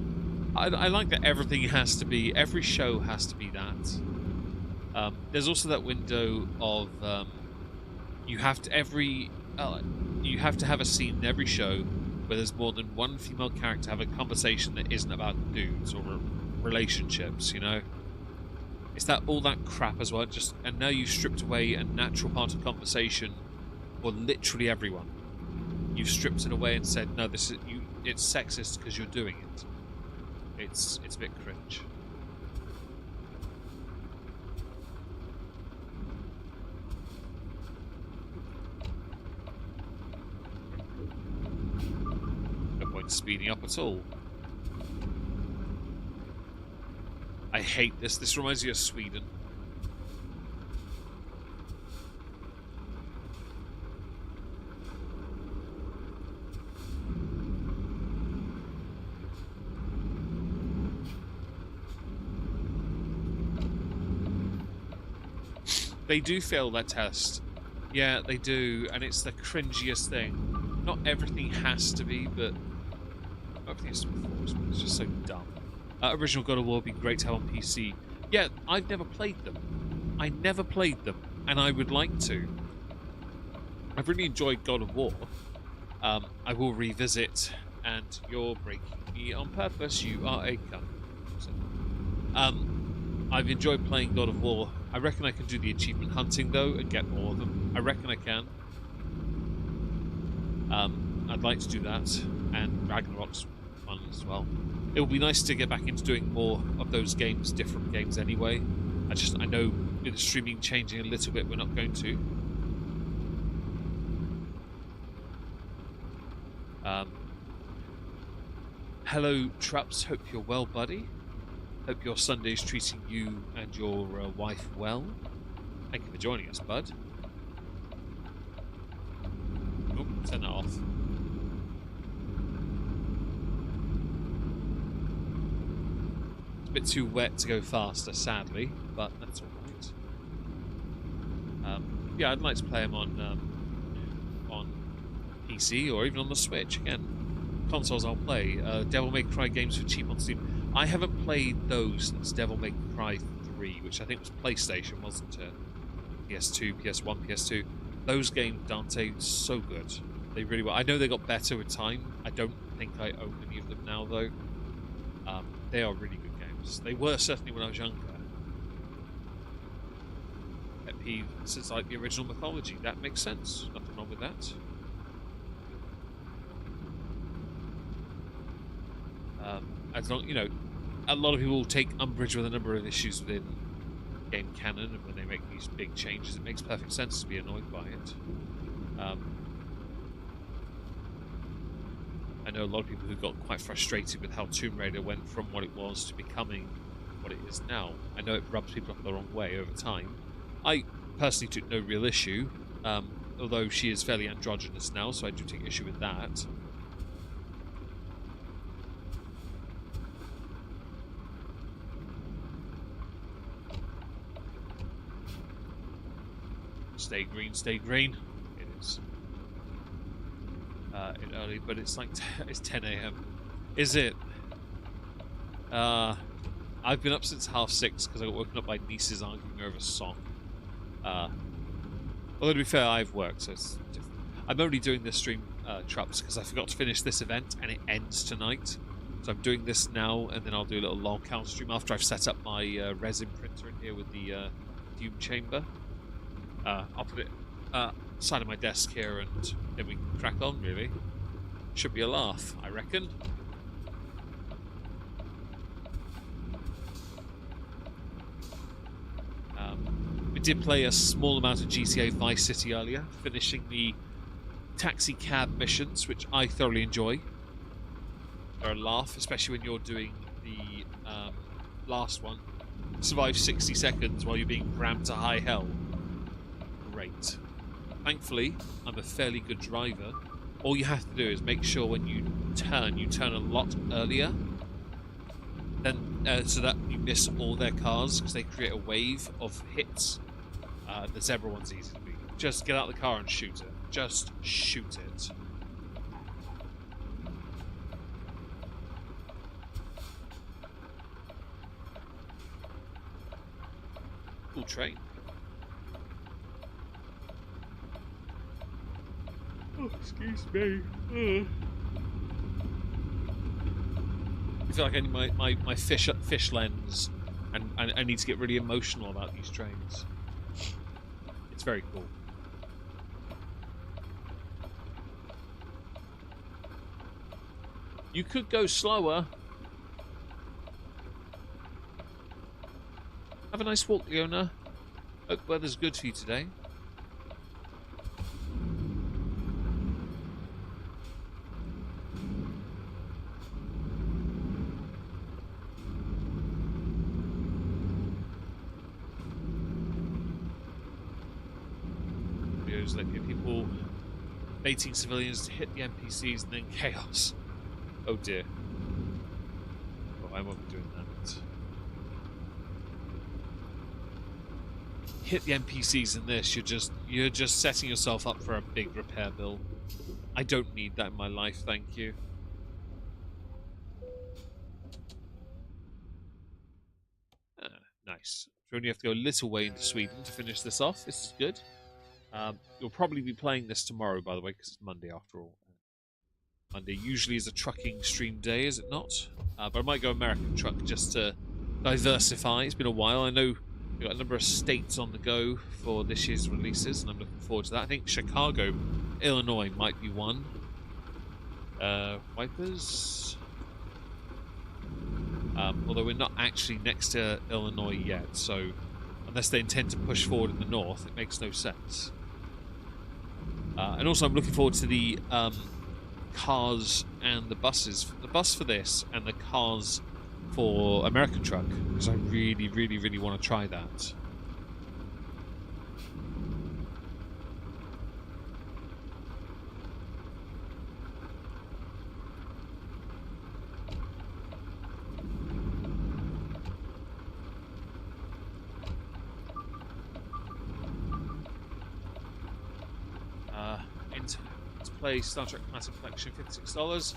I like that everything has to be, every show has to be that. There's also that window of you have to have a scene in every show where there's more than one female character have a conversation that isn't about dudes or relationships. You know, it's that all that crap as well. And now you've stripped away a natural part of conversation for literally everyone. You've stripped it away and said, no, this is you. It's sexist because you're doing it. It's a bit cringe. No point speeding up at all. I hate this. This reminds me of Sweden. They do fail that test. Yeah, they do, and it's the cringiest thing. Not everything has to be, but everything has to be forced. But it's just so dumb. Original God of War would be great to have on PC. Yeah, I've never played them. I never played them, and I would like to. I've really enjoyed God of War. I will revisit, and you're breaking me on purpose. You are a cunt. So, I've enjoyed playing God of War. I reckon I can do the achievement hunting, though, and get all of them. I reckon I can. I'd like to do that, and Ragnarok's fun as well. It would be nice to get back into doing more of those games, different games anyway. I know with the streaming changing a little bit, we're not going to. Hello, Traps. Hope you're well, buddy. Hope your Sunday's treating you and your wife well. Thank you for joining us, bud. Oh, turn that off. It's a bit too wet to go faster, sadly, but that's all right. Yeah, I'd like to play them on PC or even on the Switch. Again, consoles I'll play. Devil May Cry games for cheap on Steam. I haven't played those since Devil May Cry 3, which I think was PlayStation, wasn't it? PS2, PS1, PS2. Those games, Dante, so good. They really were. I know they got better with time. I don't think I own any of them now, though. They are really good games. They were certainly when I was younger. Pet peeve, since like the original mythology. That makes sense. Nothing wrong with that. As long, you know, a lot of people take umbrage with a number of issues within game canon, and when they make these big changes, it makes perfect sense to be annoyed by it. I know a lot of people who got quite frustrated with how Tomb Raider went from what it was to becoming what it is now. I know it rubs people up the wrong way over time. I personally took no real issue, although she is fairly androgynous now, so I do take issue with that. Stay green, stay green. It is. It's early, but it's like it's 10 a.m. Is it? I've been up since 6:30 because I got woken up by nieces arguing over a song. Although to be fair, I've worked, so it's different. I'm only doing this stream, Traps, because I forgot to finish this event, and it ends tonight. So I'm doing this now, and then I'll do a little lolcow stream after I've set up my resin printer in here with the fume chamber. I'll put it side of my desk here, and then we can crack on, really. Should be a laugh, I reckon. We did play a small amount of GTA Vice City earlier, finishing the taxi cab missions, which I thoroughly enjoy. They're a laugh, especially when you're doing the last one. Survive 60 seconds while you're being rammed to high hell. Great. Thankfully, I'm a fairly good driver. All you have to do is make sure when you turn a lot earlier, then so that you miss all their cars, because they create a wave of hits. The zebra one's easy to beat. Just get out of the car and shoot it. Just shoot it. Cool train. Oh, excuse me. I feel like I need my fish lens, and I need to get really emotional about these trains. It's very cool. You could go slower. Have a nice walk, Leona. Hope weather's good for you today. Videos that get people baiting civilians to hit the NPCs and then chaos. Oh dear. Oh, I won't be doing that. hit the NPCs in this, you're just setting yourself up for a big repair bill. I don't need that in my life, thank you. Nice. So we only have to go a little way into Sweden to finish this off. This is good. You'll probably be playing this tomorrow, by the way, because it's Monday after all. Monday usually is a trucking stream day, is it not? But I might go American truck just to diversify. It's been a while. I know we've got a number of states on the go for this year's releases, and I'm looking forward to that. I think Chicago, Illinois might be one. Wipers. Although we're not actually next to Illinois yet, so unless they intend to push forward in the north, it makes no sense. And also I'm looking forward to the cars and the buses. The bus for this and the cars for American Truck, because I really, really, really want to try that. Play Star Trek Massive Collection, $56.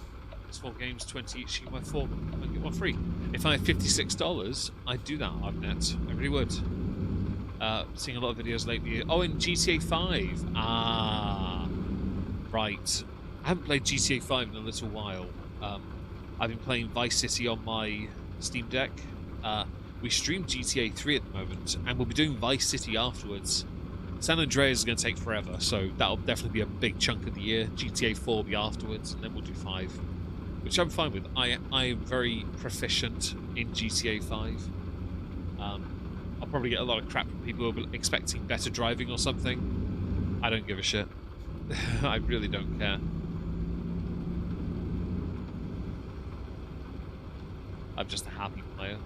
It's 4 games, 20 each. You can buy 4 and get 1 free. If I had $56, I'd do that on ArtNet. I really would. Seeing a lot of videos lately. Oh, in GTA 5. Ah, right. I haven't played GTA 5 in a little while. I've been playing Vice City on my Steam Deck. We stream GTA 3 at the moment, and we'll be doing Vice City afterwards. San Andreas is going to take forever, so that'll definitely be a big chunk of the year. GTA 4 will be afterwards, and then we'll do 5, which I'm fine with. I am very proficient in GTA 5. I'll probably get a lot of crap from people who are expecting better driving or something. I don't give a shit. I really don't care. I'm just a happy player.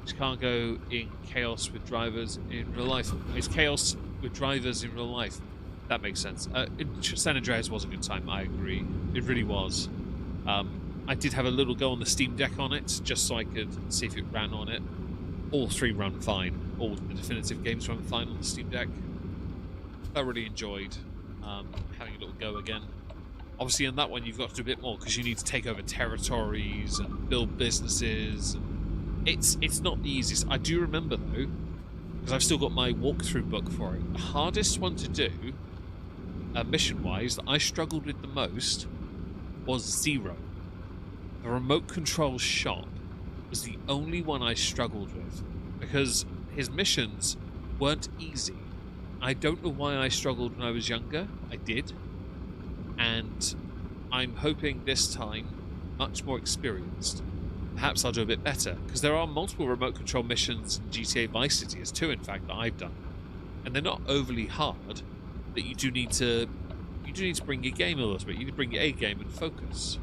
Just can't go in chaos with drivers in real life. It's chaos with drivers in real life. That makes sense. San Andreas was a good time, I agree. It really was. I did have a little go on the Steam Deck on it, just so I could see if it ran on it. All 3 run fine. All the definitive games run fine on the Steam Deck. I really enjoyed having a little go again. Obviously, in that one, you've got to do a bit more, because you need to take over territories and build businesses. It's not the easiest. I do remember, though, because I've still got my walkthrough book for it, the hardest one to do, mission-wise, that I struggled with the most was Zero. The remote control shop was the only one I struggled with, because his missions weren't easy. I don't know why I struggled when I was younger. I did. And I'm hoping this time, much more experienced, perhaps I'll do a bit better, because there are multiple remote control missions in GTA Vice City, as 2 in fact, that I've done, and they're not overly hard. That you do need to bring your game a little bit. You need to bring your A game and focus.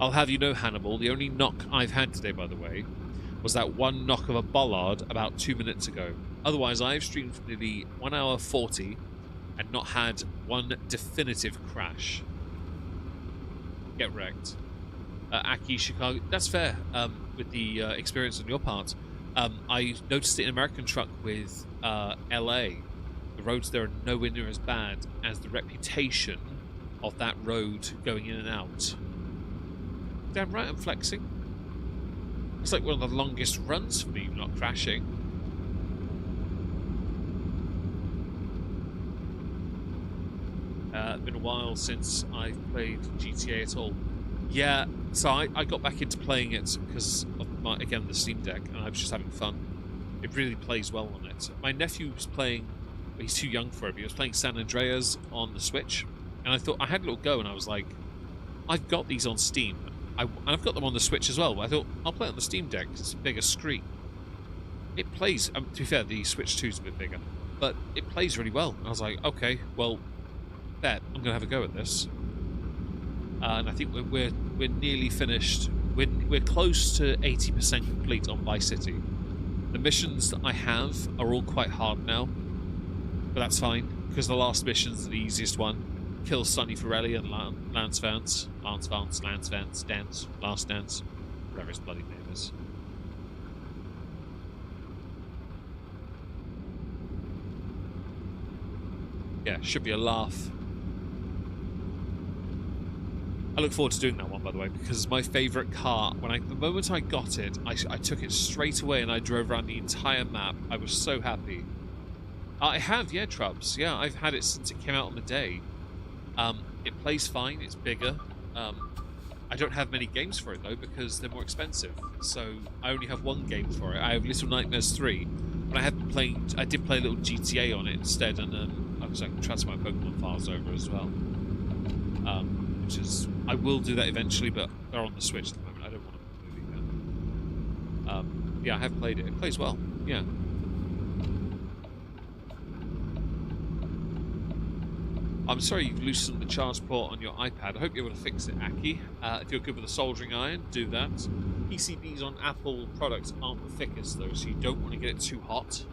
I'll have you know, Hannibal, the only knock I've had today, by the way, was that one knock of a bollard about 2 minutes ago. Otherwise, I've streamed for nearly 1 hour 40 and not had one definitive crash. Get wrecked. Aki, Chicago, that's fair, with the experience on your part. I noticed it in American Truck with LA. The roads there are nowhere near as bad as the reputation of that road going in and out. Damn right I'm flexing. It's like one of the longest runs for me not crashing. It's been a while since I've played GTA at all. Yeah, so I got back into playing it because of again the Steam Deck, and I was just having fun. It really plays well on it. My nephew was playing, well, he's too young for it, but he was playing San Andreas on the Switch, and I thought, I had a little go, and I was like, I've got these on Steam, and I've got them on the Switch as well, but I thought, I'll play it on the Steam Deck because it's a bigger screen. It plays, to be fair, the Switch 2 is a bit bigger, but it plays really well. I was like, okay, well, bet I'm going to have a go at this. And I think we're nearly finished. We're close to 80% complete on Vice City. The missions that I have are all quite hard now, but that's fine because the last mission's the easiest one. Kill Sonny Forelli and Lance Vance, Last Dance, whatever his bloody name is. yeah, should be a laugh. I look forward to doing that one, by the way, because it's my favourite car. The moment I got it, I took it straight away and I drove around the entire map. I was so happy. I have, yeah, Trubs. Yeah, I've had it since it came out on the day. It plays fine. It's bigger. I don't have many games for it though because they're more expensive. So I only have one game for it. I have Little Nightmares 3, but I did play a little GTA on it instead, and I can transfer my Pokemon files over as well. Which is I will do that eventually, but they're on the Switch at the moment. I don't want to move them. Yeah, I have played it. It plays well. Yeah. I'm sorry you've loosened the charge port on your iPad. I hope you're able to fix it, Aki. If you're good with a soldering iron, do that. PCBs on Apple products aren't the thickest, though, so you don't want to get it too hot.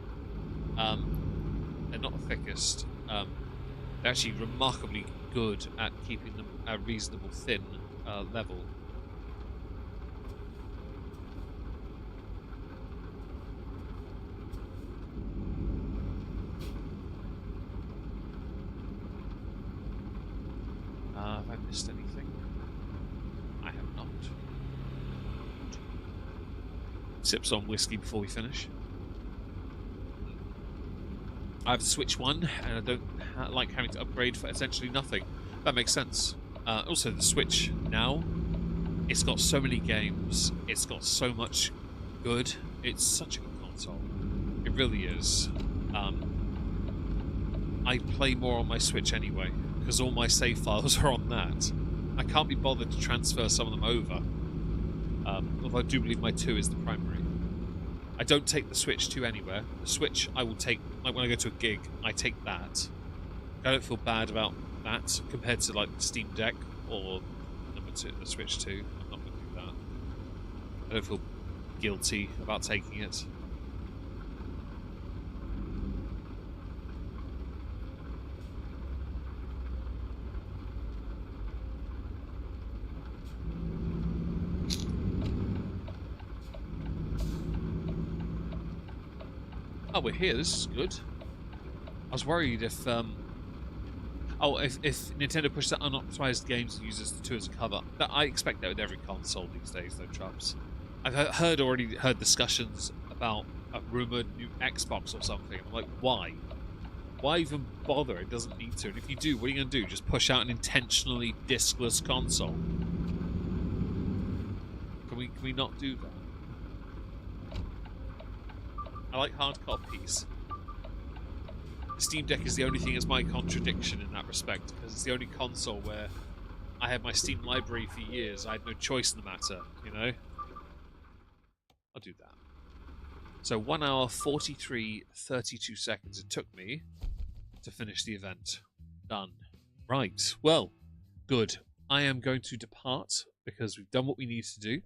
They're not the thickest. They're actually remarkably good at keeping them a reasonable thin level. Have I missed anything? I have not. Sips on whiskey before we finish. I have the Switch 1, and I don't like having to upgrade for essentially nothing. That makes sense. Also, the Switch now, it's got so many games. It's got so much good. It's such a good console. It really is. I play more on my Switch anyway, because all my save files are on that. I can't be bothered to transfer some of them over. Although I do believe my 2 is the primary. I don't take the Switch 2 anywhere. The Switch I will take, like when I go to a gig, I take that. I don't feel bad about that compared to like the Steam Deck or number 2, the Switch 2. I'm not going to do that. I don't feel guilty about taking it. Oh, we're here. This is good. I was worried if if Nintendo pushes out unoptimized games and uses the 2 as a cover. I expect that with every console these days, though, Trumps. I've already heard discussions about a rumored new Xbox or something. I'm like, why? Why even bother? It doesn't need to. And if you do, what are you going to do? Just push out an intentionally diskless console? Can we not do that? I like hard copies. The Steam Deck is the only thing that's my contradiction in that respect, because it's the only console where I had my Steam library for years. I had no choice in the matter, you know? I'll do that. So 1 hour, 43, 32 seconds it took me to finish the event. Done. Right. Well, good. I am going to depart because we've done what we need to do.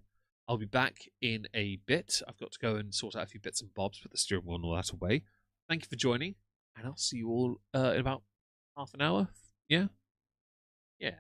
I'll be back in a bit. I've got to go and sort out a few bits and bobs, put the steering wheel and all that away. Thank you for joining, and I'll see you all in about half an hour. Yeah? Yeah.